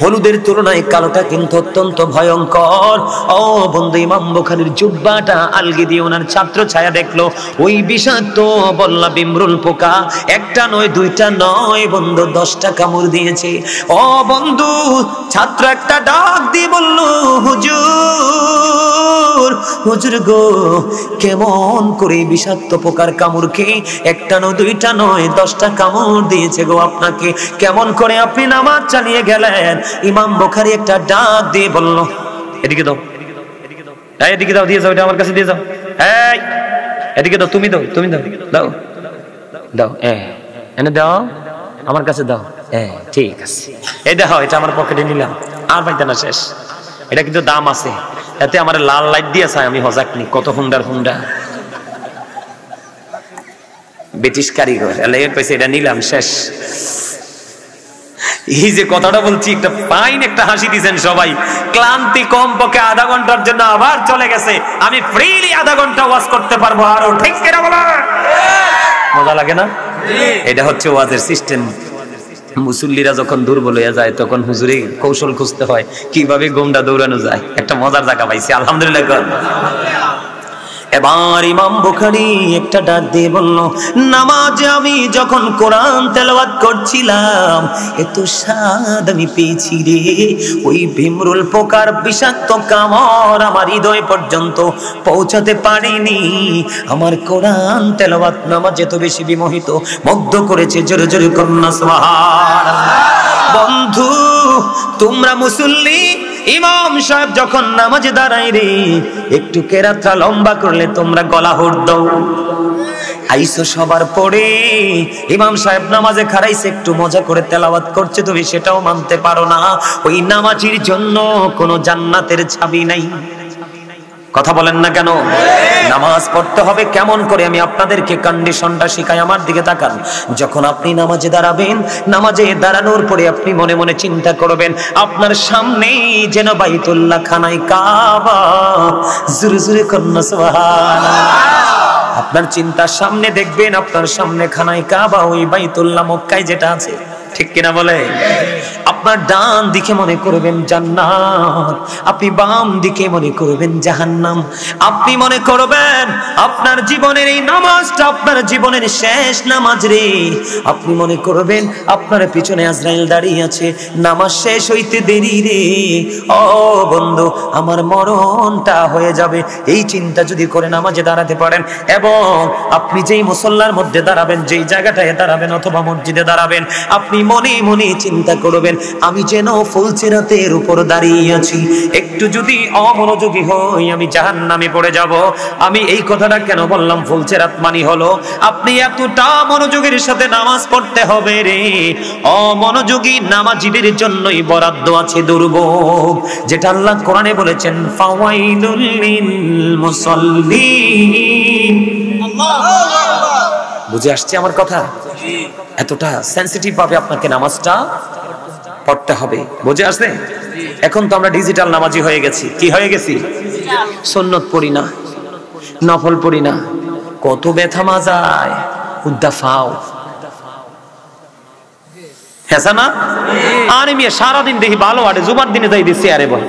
হলুদের তুলনায় কালোটা কিন্তু অত্যন্ত ভয়ঙ্কর। ও বন্ধু ইমাম বুখারীর জুব্বাটা আলগি দিয়ে ওনার ছাত্র ছায়া দেখলো, ওই বিষাক্ত বললা বিমরুল পোকা একটা নয় দুইটা নয় বন্ধু 10টা কামড় দিয়েছে। ও বন্ধু ছাত্র একটা ডাক দিয়ে বলল হুজুর গো, কেমন করে বিষাক্ত পোকার কামড় খেয়ে একটা নয় দুইটা নয় 10টা কামড় দিয়েছে গো আপনাকে, কেমন করে আপনি নামাজ চালিয়ে গেলেন? ইমাম বুখারী একটা ডাক দিয়ে বলল এদিকে দাও, এদিকে দাও, দিয়ে যাও, এটা আমার কাছে দিয়ে যাও, এই এদিকে দাও, তুমি দাও, তুমি দাও, দাও দাও, এনে দাও, আমার কাছে দাও, ঠিক আছে, এই দেখো এটা আমার পকেটে নিলাম, আর পাইতে না শেষ, এটা কিন্তু দাম আছে, এতে আমার লাল লাইট দিয়ে চাই আমি হজাক নি, কত হুন্ডার হুন্ডা ব্রিটিশ কারিগর এর পয়সা এটা নিলাম শেষ। এই যে কথাটা বলছি একটা ফাইন একটা হাসি দিয়েছেন সবাই, ক্লান্তি কম পক্ষে আধা ঘন্টার জন্য আবার চলে গেছে, আমি ফ্রিলি আধা ঘন্টা ওয়াজ করতে পারবো আরো, ঠিক কিনা বলা? মজা লাগে না? এটা হচ্ছে ওয়াজের সিস্টেম। মুসল্লিরা যখন দুর্বল হয়ে যায় তখন হুজুরে কৌশল খুঁজতে হয় কিভাবে গোমটা দৌড়ানো যায়, একটা মজার জায়গা পাইছি আলহামদুলিল্লাহ। এবার ইমাম বুখারী একটা ডাক দিয়ে বলল নামাজে আমি যখন কোরআন তেলাওয়াত করছিলাম এত স্বাদ আমি পেয়েছি রে, ওই ভিমরুল পোকার বিষাক্ত কামড় আমার হৃদয় পর্যন্ত পৌঁছাতে পারেনি। আমার কোরআন তেলাওয়াত নামাজ এত বেশি বিমোহিত মুগ্ধ করেছে, জোরে জোরে কন্যা সুবহানাল্লাহ। বন্ধু তোমরা মুসল্লি, ইমাম সাহেব যখন নামাজে দাঁড়াই রে একটু কেরাতটা লম্বা করলে তোমরা গলা হুড় দাও। আইসো সবার পরে ইমাম সাহেব নামাজে খাড়াইছে, একটু মজা করে তেলাওয়াত করছে, তুমি সেটাও মানতে পারো না। ওই নামাজির জন্য কোনো জান্নাতের চাবি নাই। কথা বলেন না কেন? নামাজ পড়তে হবে কেমন করে আমি আপনাদেরকে কন্ডিশনটা শিখাই। আমার দিকে তাকান, যখন আপনি নামাজে দাঁড়াবেন, নামাজে দাঁড়ানোর পরে আপনি মনে মনে চিন্তা করবেন আপনার সামনেই যেন বাইতুল্লাহ খানায় কাবা, জোরে জোরে কন্যা সুবহানাল্লাহ। আপনার চিন্তার সামনে দেখবেন আপনার সামনে খানায় কাবা, ওই বাইতুল্লাহ মক্কায় যেটা আছে, ঠিক কিনা বলে? আপনার ডান দিকে মনে করবেন জান্নাত, আপনি বাম দিকে মনে করবেন জাহান্নাম। আপনি মনে করবেন আপনার জীবনের এই নামাজটা আপনার জীবনের শেষ নামাজ রে। আপনি মনে করবেন আপনার পিছনে আজরাইল দাঁড়িয়ে আছে, নামাজ শেষ হইতে দেরি রে, ও বন্ধু আমার মরণটা হয়ে যাবে। এই চিন্তা যদি করে নামাজে দাঁড়াতে পারেন, এবং আপনি যেই মুসল্লার মধ্যে দাঁড়াবেন, যেই জায়গাটায় দাঁড়াবেন অথবা মসজিদে দাঁড়াবেন, আপনি মনে মনে চিন্তা করবেন, আমি যেন ফুলসিরাতের উপর দাঁড়িয়ে আছি, একটু যদি অমনোযোগী হই আমি জাহান্নামে পড়ে যাব। আমি এই কথাটা কেন বললাম? ফুলসিরাত মানে হলো আপনি এতটা মনোযোগের সাথে নামাজ পড়তে হবে রে, অমনোযোগী নামাজীদের জন্যই বরাদ্দ আছে দুর্ভোগ, যেটা আল্লাহ কোরআনে বলেছেন ফাওয়াইলুল লিল মুসাল্লিন। বুঝে আসছে আমার কথা? এতটা সেনসিটিভ ভাবে আপনাকে নামাজটা পড়তে হবে, বুঝে আসছে? এখন তো আমরা ডিজিটাল নামাজি হয়ে গেছি। কি হয়ে গেছি? সুন্নত পড়ি না, নফল পড়ি না, কত ব্যথা মাজায় উদ্দাফাও, হ্যাঁ না? আর আমি সারাদিন দেখি ভালো আটে, জুমার দিনে যাই দিচ্ছি আরে বল,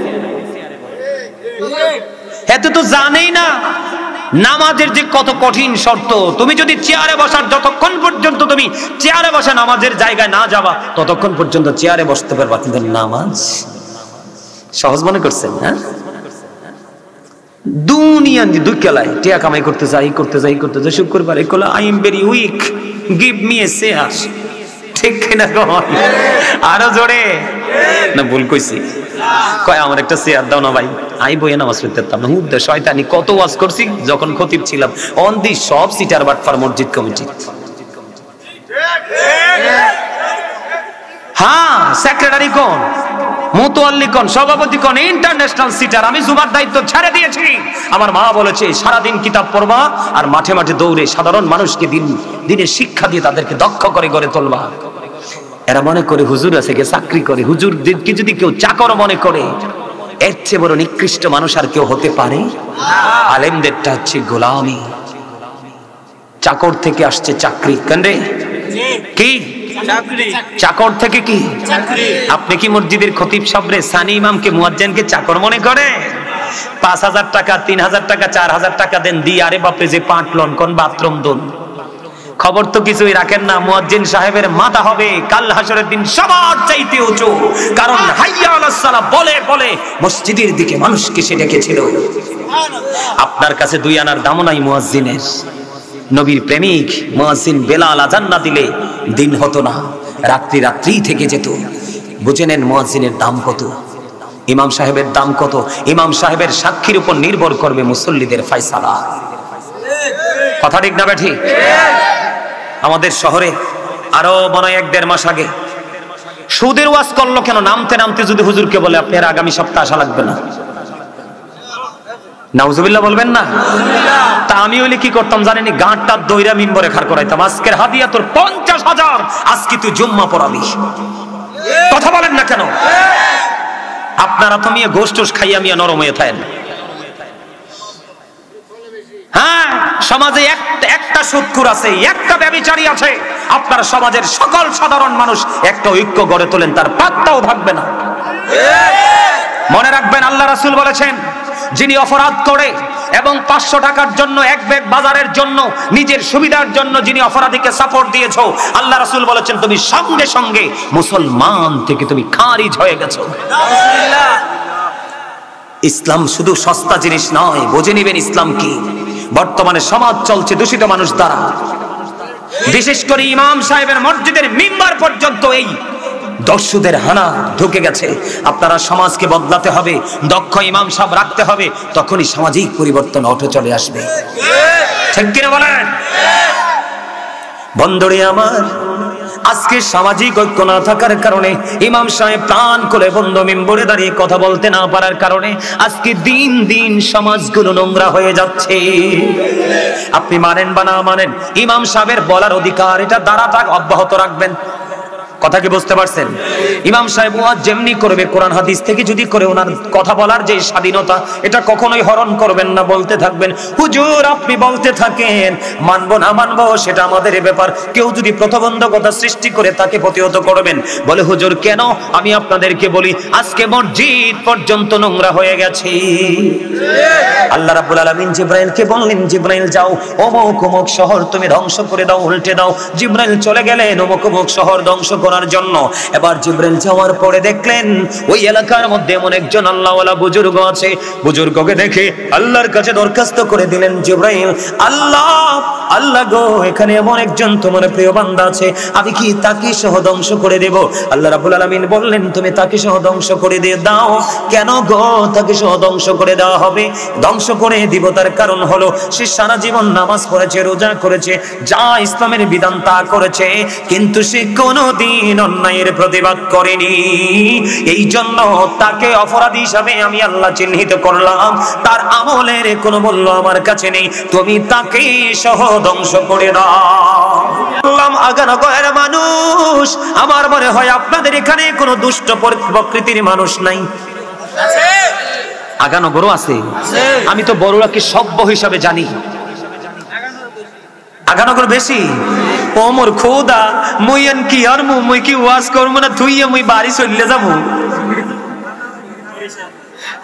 এত তো জানেই না নামাজের যে কত কঠিন শর্ত। তুমি যদি চেয়ারে বসার, যতক্ষণ পর্যন্ত তুমি চেয়ারে বসে নামাজের জায়গায় না যাবা ততক্ষণ পর্যন্ত চেয়ারে বসতে পারবা, কিন্তু নামাজ সহজ মনে করছেন? হ্যাঁ, দুনিয়া দুই কেলায় টিয়া কামাই করতে যাই শুক্রবার একলা I am very weak, give me a chair. ঠিক কিনা? আরো জোরে না ভুল কইছি? কয় আমার একটা চেয়ার দাও না ভাই, আই বইয়ে নামাজ পড়তে পারতাম না। হুদ্দা শয়তানি কত ওয়াজ করছি যখন খতিব ছিলাম, অন দি সব সিটার বাটফার মসজিদ কমিটি। হ্যাঁ, সেক্রেটারি কোন, মুতোয়াল্লি কোন, সভাপতি কোন, ইন্টারন্যাশনাল সিটার। আমি জুমার দায়িত্ব ছেড়ে দিয়েছি। আমার মা বলেছে সারাদিন কিতাব পড়বা আর মাঠে মাঠে দৌড়ে সাধারণ মানুষকে দিনে শিক্ষা দিয়ে তাদেরকে দক্ষ করে গড়ে তোলবা। এরা মনে করে হুজুর আছে, কে চাকরি করে, হুজুরদেরকে যদি কেউ চাকর মনে করে, এর চেয়ে বড় নিকৃষ্ট মানুষ আর কেউ হতে পারে? আলেমদেরটা হচ্ছে গোলামি, চাকর থেকে আসছে চাকরি। কেন রে? কি চাকর থেকে কি? আপনি কি মসজিদের খতিব সাহেবরে, সানি ইমামকে, মুয়াজ্জিনকে চাকর মনে করে? ৫,০০০ টাকা, ৩,০০০ টাকা, ৪,০০০ টাকা দেন দিয়ে আরে বাপরে যে পাটলন কোন বাথরুম দোন, খবর তো কিছুই রাখেন না। মুয়াজ্জিন সাহেবের মাথা হবে কাল হাসরের দিন সবার চাইতে উঁচু, কারণ হাইয়া আলাস সালাহ বলে বলে মসজিদের দিকে মানুষকে সে ডেকেছিল। আপনার কাছে ২ আনার দাম নাই মুয়াজ্জিনের। নবীর প্রেমিক মুয়াজ্জিন বেলাল আযান না দিলে দিন হতো না, রাত্রি থেকে যেত। বুঝে নেন মুয়াজ্জিনের দাম কত, ইমাম সাহেবের দাম কত। ইমাম সাহেবের সাক্ষীর উপর নির্ভর করবে মুসল্লিদের ফয়সালা। কথা ঠিক না বেঠি? আমাদের শহরে আরো মনে হয় ১-১.৫ মাস আগে সুদের ওয়াজ করলো। কেন? নামতে নামতে যদি হুজুরকে বলে আপনার আগামী সপ্তাহ আসা লাগবে না, নাউজুবিল্লাহ বলবেন না? তা আমি হইলে কি করতাম জানেনি? গাঁটটা দইরা মিম্বরে খাড় করাইতাম, আজকের হাদিয়া তোর ৫০,০০০, আজকে তুই জুম্মা পড়াবি। কথা বলেন না কেন? আপনারা তো মিয়া গোশ টোশ খাইয়া মিয়া নরম হয়ে থাকেন। হ্যাঁ, সমাজে একটা সুদখোর আছে, একটা ব্যভিচারী আছে। আপনারা সমাজের সকল সাধারণ মানুষ একটা ঐক্য গড়ে তোলেন, তার পাত্তাও থাকবে না। মনে রাখবেন আল্লাহ রাসূল বলেছেন, যিনি অপরাধ করে এবং ৫০০ টাকার জন্য, এক ব্যাগ বাজারের জন্য, নিজের সুবিধার জন্য যিনি অপরাধীকে সাপোর্ট দিয়েছো, আল্লাহ রাসূল বলেছেন তুমি সঙ্গে সঙ্গে মুসলমান থেকে তুমি খারিজ হয়ে গেছো। ইসলাম শুধু সস্তা জিনিস নয়, বুঝে নেবেন ইসলাম কি। বর্তমানে সমাজ চলছে দূষিত মানুষ দ্বারা, বিশেষ করে ইমাম সাহেবের মসজিদের মিম্বার পর্যন্ত এই দর্শকদের হানা ঢুকে গেছে। আপনারা সমাজকে বদলাতে হবে, দক্ষ ইমাম সাহেব রাখতে হবে, তখনই সামাজিক পরিবর্তন অটো চলে আসবে। ঠিক কিনা বলেন? বন্ধুরে আমার, আজকে সামাজিক ঐক্য না থাকার কারণে, ইমাম সাহেব প্রাণ করে বন্ধ মিম্বরে দাঁড়িয়ে কথা বলতে না পারার কারণে আজকে দিন দিন সমাজগুলো নোংরা হয়ে যাচ্ছে। আপনি মানেন বা না মানেন, ইমাম সাহেবের বলার অধিকার, এটা দ্বারাটা অব্যাহত রাখবেন। কথা কি বুঝতে পারছেন? ইমাম সাহেব ওয়াজ যেমনি করবে কোরআন হাদিস থেকে যদি করে, ওনার কথা বলার যে স্বাধীনতা, এটা কখনোই হরণ করবেন না, বলতে থাকবেন। হুজুর আপনি বলতে থাকেন, মানবো না মানবো সেটা আমাদের ব্যাপার। কেউ যদি প্রতিবন্ধকতা সৃষ্টি করে তাকে প্রতিহত করবেন। বলে হুজুর কেন? আমি আপনাদেরকে বলি, আজকে মসজিদ পর্যন্ত নোংরা হয়ে গেছে। আল্লাহ রাব্বুল আলামিন জিবরাইলকে বললেন, জিবরাইল যাও অমুক অমুক শহর তুমি ধ্বংস করে দাও, উল্টে দাও। জিবরাইল চলে গেলেন অমুক অমুক শহর ধ্বংস করার করার জন্য। এবার জিবরাইল যাওয়ার পরে দেখলেন ওই এলাকার মধ্যে এমন একজন আল্লাহওয়ালা বুজুর্গ আছে। বুজুর্গকে দেখে আল্লাহর কাছে দরখাস্ত করে দিলেন জিবরাইল, আল্লাহ আল্লাহ গো, এখানে এমন একজন তোমার প্রিয় বান্দা আছে, আমি কি তাকে সহ ধ্বংস করে দেব? আল্লাহ রাব্বুল আলামিন বললেন, তুমি তাকে সহ ধ্বংস করে দিয়ে দাও। কেন গো তাকে সহ ধ্বংস করে দেওয়া হবে? ধ্বংস করে দিব তার কারণ হলো সে সারা জীবন নামাজ পড়েছে, রোজা করেছে, যা ইসলামের বিধান তা করেছে, কিন্তু সে কোনোদিন অন্যায়ের প্রতিবাদ করেনি। এই জন্য তাকে অপরাধী হিসাবে আমি আল্লাহ চিহ্নিত করলাম, তার আমলের কোনো মূল্য আমার কাছে নেই, তুমি তাকে সহ ধ্বংস করে দাও। আগানগরের মানুষ, আমার মনে হয় আপনাদের এখানে কোনো দুষ্ট প্রকৃতির মানুষ নাই। আগানগরও আছে, আমি তো বড়রাকে সভ্য হিসাবে জানি। আগানগর বেশি ওমর খোদা মুইয়ান কি আর মুই কি ওয়াজ করব না, তুই মুই বাড়ি চলে যাবো।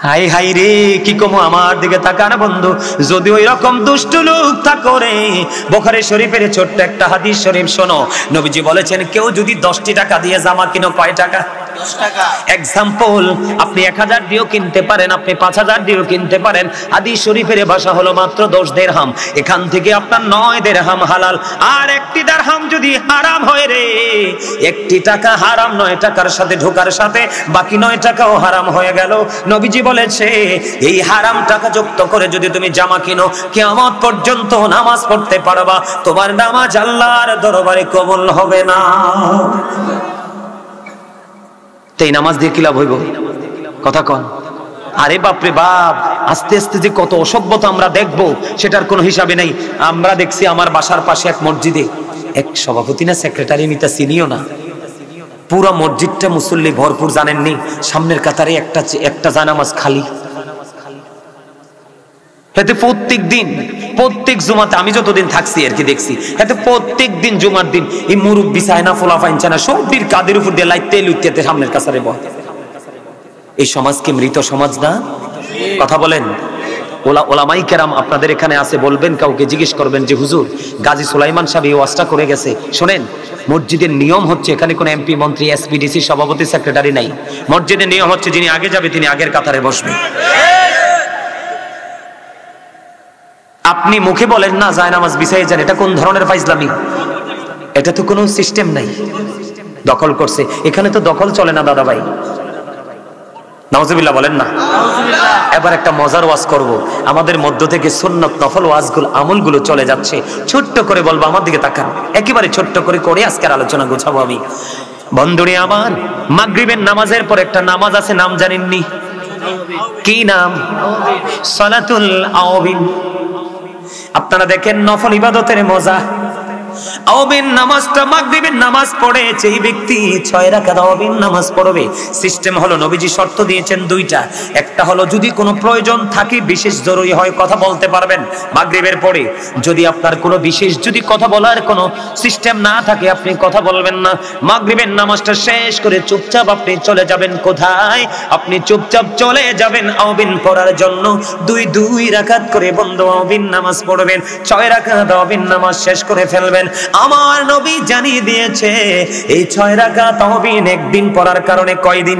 হাই হাই রে, কি কমো, আমার দিকে তাকান বন্ধু। যদি ওই রকম দুষ্ট লোক তা করে, বুখারী শরীফের ছোট্ট একটা হাদিস শরীফ শোনো, নবীজি বলেছেন কেউ যদি 10টি টাকা দিয়ে জামা কিনো, কয় টাকা? 10 টাকা। এক্সাম্পল, আপনি 1000 দিয়েও কিনতে পারেন, আপনি 5000 দিয়েও কিনতে পারেন। হাদিস শরীফের ভাষা হলো মাত্র 10 দিরহাম। এখান থেকে আপনার 9 দিরহাম হালাল। আর একটি দিরহাম যদি হারাম হয় রে, একটি টাকা হারাম 9 টাকার সাথে ঢোকার সাথে বাকি 9 টাকাও হারাম হয়ে গেল। নবীজি বলেছে এই হারাম টাকা যুক্ত করে যদি তুমি জামা কিনো, কিয়ামত পর্যন্ত নামাজ পড়তে পারবা, তোমার নামাজ আল্লাহর দরবারে কবুল হবে না। এই নামাজ দিয়ে কি লাভ হইব? কথা কন। আরে বাপরে বাপ, আস্তে আস্তে যে কত অসভ্যতা আমরা দেখবো সেটার কোনো হিসাবে নেই। আমরা দেখছি আমার বাসার পাশে এক মসজিদে এক সভাপতি না সেক্রেটারি, মিতা চিনিও না, পুরা মসজিদটা মুসল্লি ভরপুর, জানেননি? সামনের কাতারে একটা জানামাজ খালি। এতে প্রত্যেক দিন, প্রত্যেক জুমাতে, আমি যতদিন থাকছি আর কি দেখছি, এতে প্রত্যেক দিন জুমার দিন এই মুরব্বি চায়না, ফোলা ফাইন চায়না, সবটির কাদের উপর দিয়ে লাইতে লুইতে সামনের কাতারে বয়। এই সমাজ কি মৃত সমাজ না? কথা বলেন। ওলামাই কেরাম আপনাদের এখানে আছে, বলবেন, কাউকে জিজ্ঞেস করবেন যে হুজুর গাজী সুলাইমান সাহেব এই ওয়াজটা করে গেছে। শোনেন, মসজিদের নিয়ম হচ্ছে এখানে কোনো এমপি, মন্ত্রী, এসপিডিসি, সভাপতি, সেক্রেটারি নাই। মসজিদের নিয়ম হচ্ছে যিনি আগে যাবে তিনি আগের কাতারে বসবে। আপনি মুখে বলেন না যায় নামাজ বিছাই যান, এটা কোন ধরনের ফাইজলামি? এটা তো কোনো সিস্টেম নাই। দখল করছে, এখানে তো দখল চলে না দাদা ভাই। নাউজুবিল্লাহ বলেন না। এবার একটা মজার ওয়াজ করব। আমাদের মধ্য থেকে সুন্নাত নফল ওয়াজগুলো, আমলগুলো চলে যাচ্ছে। ছোট্ট করে বলবো, আমার দিকে তাকান, একেবারে ছোট্ট করে আজকের আলোচনা গোছাবো আমি। বন্ধুরে আমার, মাগরিবের নামাজের পর একটা নামাজ আছে, নাম জানেননি? কি নাম? সালাতুল আওবিন। আপনারা দেখেন নফল ইবাদতের মজা। আওবিন নামাজটা, মাগরিবের নামাজ পড়ে যেই ব্যক্তি 6 রাকাত আওবিন নামাজ পড়বে, সিস্টেম হলো নবীজি শর্ত দিয়েছেন 2টা। একটা হলো যদি কোনো প্রয়োজন থাকে, বিশেষ জরুরি হয়, কথা বলতে পারবেন মাগরিবের পরে। যদি আপনার কোনো বিশেষ যদি কথা বলার কোনো সিস্টেম না থাকে, আপনি কথা বলবেন না। মাগরিবের নামাজটা শেষ করে চুপচাপ আপনি চলে যাবেন কোথায়? আপনি চুপচাপ চলে যাবেন আওবিন পড়ার জন্য। 2 রাকাত করে বন্ধু আওবিন নামাজ পড়বেন। 6 রাকাত আওবিন নামাজ শেষ করে ফেলবেন। আমার নবী জানিয়ে দিয়েছে এই 6 রাকাত আওবিন একদিন পড়ার কারণে কয় দিন?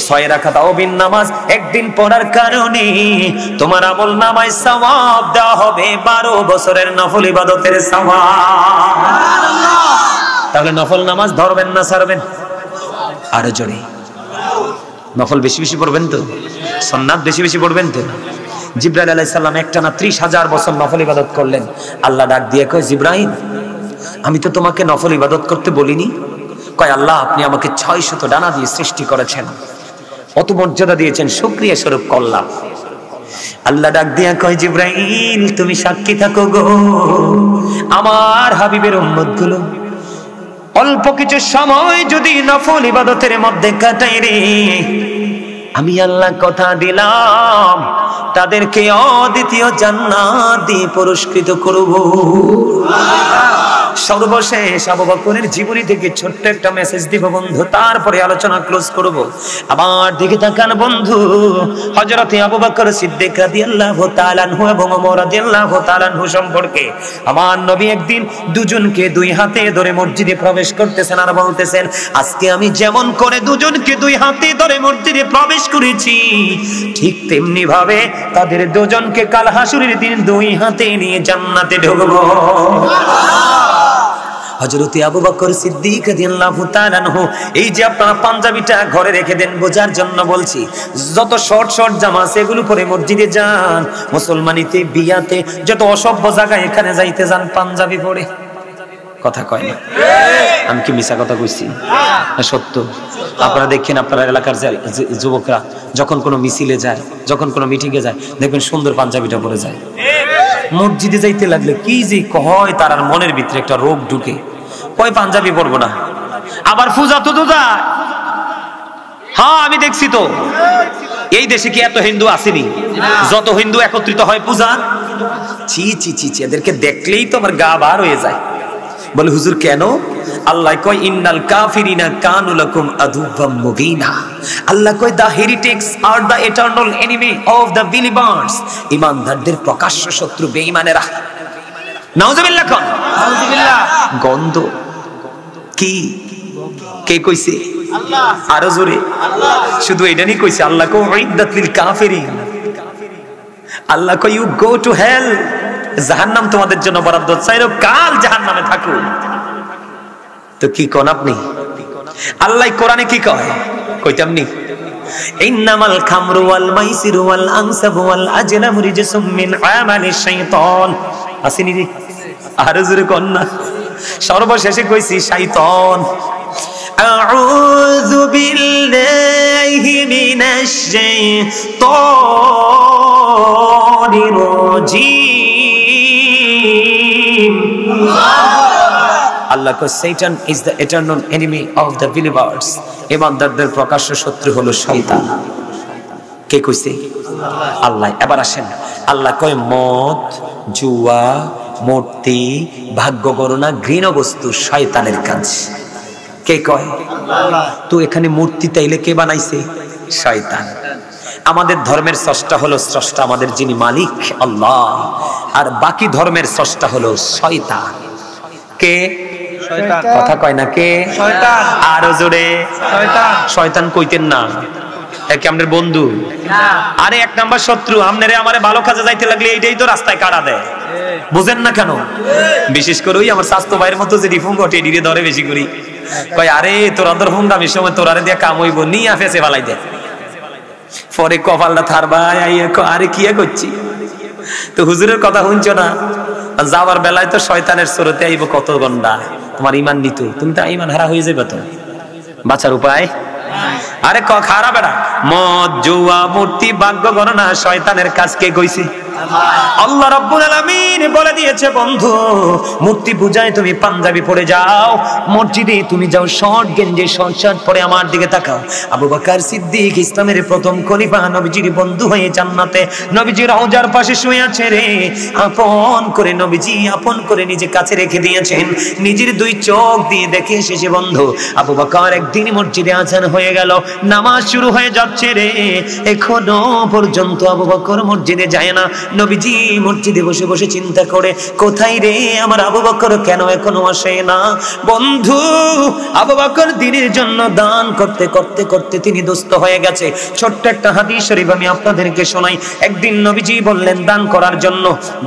6 রাকাত আওবিন নামাজ একদিন পড়ার কারণে তোমার আমল নামায় সওয়াব দেওয়া হবে 12 বছরের নফল ইবাদতের সওয়াব। সুবহানাল্লাহ। তাহলে নফল নামাজ ধরবেন না ছাড়বেন? আরো জোরে। নফল বেশি বেশি পড়বেন তো, সুন্নাত বেশি বেশি পড়বেন তো। জিবরাইল আলাইহিস সালাম একটানা 30,000 বছর নফল ইবাদত করলেন। আল্লাহ ডাক দিয়ে কয়, জিবরাইল আমি তো তোমাকে নফল ইবাদত করতে বলিনি। কয়, আল্লাহ আপনি আমাকে 600 ডানা দিয়ে সৃষ্টি করেছেন, অত মর্যাদা দিয়েছেন, শুকরিয়া স্বরূপ করলাম। আল্লাহ ডাক দিয়া কয়, জিবরাইল তুমি সাক্ষী থাকো গো, আমার হাবিবের উম্মত গুলো অল্প কিছু সময় যদি নফল ইবাদতের মধ্যে কাটাই রে, আমি আল্লাহ কথা দিলাম তাদেরকে অদ্বিতীয় জান্নাত দিয়ে পুরস্কৃত করব। সর্বশেষ আবু বকরের জীবনী থেকে ছোট্ট একটা মেসেজ দিব বন্ধু, তারপরে আলোচনা ক্লোজ করব। আমার দিকে তাকান বন্ধু, হযরতে আবু বকর সিদ্দিক রাদিয়াল্লাহু তাআলা আনহু এবং ওমর রাদিয়াল্লাহু তাআলা আনহু সম্পর্কে আমার নবী একদিন দুজনকে দুই হাতে ধরে মসজিদে প্রবেশ করতেছেন আর বলতেছেন, আজকে আমি যেমন করে দুজনকে দুই হাতে ধরে মসজিদে প্রবেশ করেছি, ঠিক তেমনি ভাবে তাদের দুজনকে কাল হাসুরের দিন দুই হাতে নিয়ে জান্নাতে ঢুকবো। হযরতে আবু বকর সিদ্দিক রাদিয়াল্লাহু তাআলা আনহু, এই যে আপনারা পাঞ্জাবিটা ঘরে রেখে দেন বোঝার জন্য বলছি, যত শর্ট শর্ট জামা আছে এগুলো পরে মসজিদে যান, মুসলমানিতে বিয়াতে যত অসভ্য জায়গায় এখানে যাইতে যান পাঞ্জাবি পরে। কথা কয় না? আমি কি মিছা কথা কইছি? না সত্য। আপনারা দেখেন আপনার এলাকার যুবকরা যখন কোনো মিছিলে যায়, যখন কোনো মিটিংয়ে যায়, দেখবেন সুন্দর পাঞ্জাবিটা পরে যায়। মসজিদে যাইতে লাগলে কি যে কয় তার মনের ভিতরে একটা রোগ ঢুকে, কয় পাঞ্জাবি পরবো না। আবার পূজা তো যায়, হ্যাঁ আমি দেখছি তো। এই দেশে কি এত হিন্দু আসেনি? যত হিন্দু একত্রিত হয় পূজা, চি চি চি চি, এদেরকে দেখলেই তো আমার গা বার হয়ে যায়। বলে হুজুর কেন? আল্লাহ কয় ইন্নাল কাফিরিনা কানু লাকুম আদুওয়াম মুবিনা। আল্লাহ কয় the heretics are the eternal enemy of the believers. ঈমানদারদের প্রকাশ্য শত্রু বেঈমানেরা। নাউজুবিল্লাহ কোন? নাউজুবিল্লাহ। গন্ধ কি কে কইছে? আল্লাহ। আরো জোরে আল্লাহ। শুধু এটা নি কইছে, আল্লাহ কয় উইদ্দাত লিল কাফিরিন। আল্লাহ কয় ইউ গো টু হেল, জাহান্নাম তোমাদের জন্য বরাদ্দ, চাইরো কাল জাহান্নামে থাকো। তো কি কোন আপনি? আল্লাহ কোরআনে কি কয়? কইতাম নি, ইন্নামাল খামরু ওয়াল মাইসিরু ওয়াল আনসাবু ওয়াল আজলামু রিজসুম মিন আমালিশ শাইতান। আসেনি রে? আর জোরে কোন না। সর্বশেষে কইছি শয়তান। আউযু বিল্লাহি মিনাশ শাইতানির রাজীম। আল্লাহ কয় Satan is the eternal enemy of the believers. ঈমানদারদের প্রকাশ্য শত্রু হলো শয়তান। কে কইছে? আল্লাহ। এবার আসেন, আল্লাহ কয় মদ, জুয়া, মূর্তি, ভাগ্য গণনা, ঘৃণ্য বস্তু শয়তানের কাজ। কে কয়? আল্লাহ। তো এখানে মূর্তি তাইলে কে বানাইছে? শয়তান। আমাদের ধর্মের স্রষ্টা হলো স্রষ্টা আমাদের যিনি মালিক আল্লাহ, আর বাকি ধর্মের স্রষ্টা হলো শয়তান। কে? শয়তান। কথা কয় না কে? শয়তান। আরো জোরে শয়তান। শয়তান কইতেন না, একে আমাদের বন্ধু না, আরে এক নাম্বার শত্রু। আমনেরে আমারে ভালো কাজে যাইতে লাগলে এইটাই তো রাস্তায় কাটা দেয়, বুঝেন না কেন? বিশেষ করে ওই আমার স্বাস্থ্য ভাইয়ের মতো যে রিফুং ঘটে এডিরে ধরে বেশি করি, কয় আরে তোরা তোর হুঙ্গামের সময় তোরারে দিয়ে কাম হইব, নিয়ে ফেসে ফালাই দেয়। পরে কপালটা থার ভাই আরে কি করছি, তো হুজুরের কথা শুনছ না? যাওয়ার বেলায় তো শয়তানের স্রোতে আইব কত গন্ডা, তোমার ইমান নিত, তুমি তো ইমান হারা হয়ে যাবে, তো বাঁচার উপায়। আরে খারাপ বেড়া, মদ, জুয়া, মূর্তি, ভাগ্য গণনা শয়তানের কাজ কে কইছে? আল্লাহ রাব্বুল আলামিন বলে দিয়েছে বন্ধু, মূর্তি পূজায় তুমি পাঞ্জাবি পরে যাও, মসজিদে তুমি যাও শর্ট গেঞ্জি শর্ট শার্ট পরে। আমার দিকে তাকাও, আবু বকর সিদ্দিক ইসলামের প্রথম খলিফা, নবীজির বন্ধু হয়ে জান্নাতে নবীজির রওজার পাশে শুয়ে আছে রে। আপন করে নবীজি আপন করে নিজে কাছে রেখে দিয়েছেন, নিজের দুই চোখ দিয়ে দেখে এসেছে বন্ধু। আবু বকর একদিন মসজিদে আজান হয়ে গেল, নামাজ শুরু হয়ে যাচ্ছে রে, এখনো পর্যন্ত আবু বকর মসজিদে যায় না। নবীজি মসজিদে বসে বসে চিন্তা করে, কোথায় রে আমার আবু বকর, কেন এখনো আসে না? বন্ধু, আবু বকর দ্বীনের জন্য দান করতে করতে করতে তিনি দুস্থ হয়ে গেছে। ছোট্ট একটা হাদিস শরীফ আমি আপনাদেরকে শোনাই। একদিন নবীজি বললেন দান করার জন্য,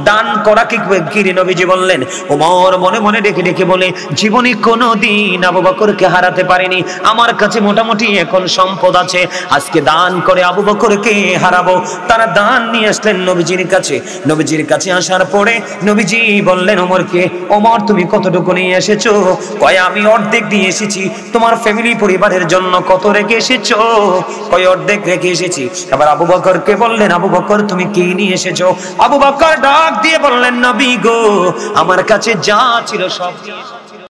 দান করা কি রে? নবীজি বললেন, ওমর মনে মনে ডেকে ডেকে বলে, জীবনে কোনোদিন আবু বকরকে হারাতে পারিনি, আমার কাছে মোটামুটি এখন সম্পদ আছে, আজকে দান করে আবু বকরকে হারাবো। তারা দান নিয়ে আসলেন নবীজির কাছে। নবীজির কাছে আসার পরে নবীজি বললেন ওমরকে, ওমর তুমি কতটুকু নিয়ে এসেছো? কয় আমি অর্ধেক দিয়ে এসেছি। তোমার ফ্যামিলি পরিবারের জন্য কত রেখে এসেছো? কয় অর্ধেক রেখে এসেছি। আবার আবু বকরকে বললেন, আবু বকর তুমি কি নিয়ে এসেছো? আবু বকর ডাক দিয়ে বললেন, নবী গো, আমার কাছে যা ছিল সব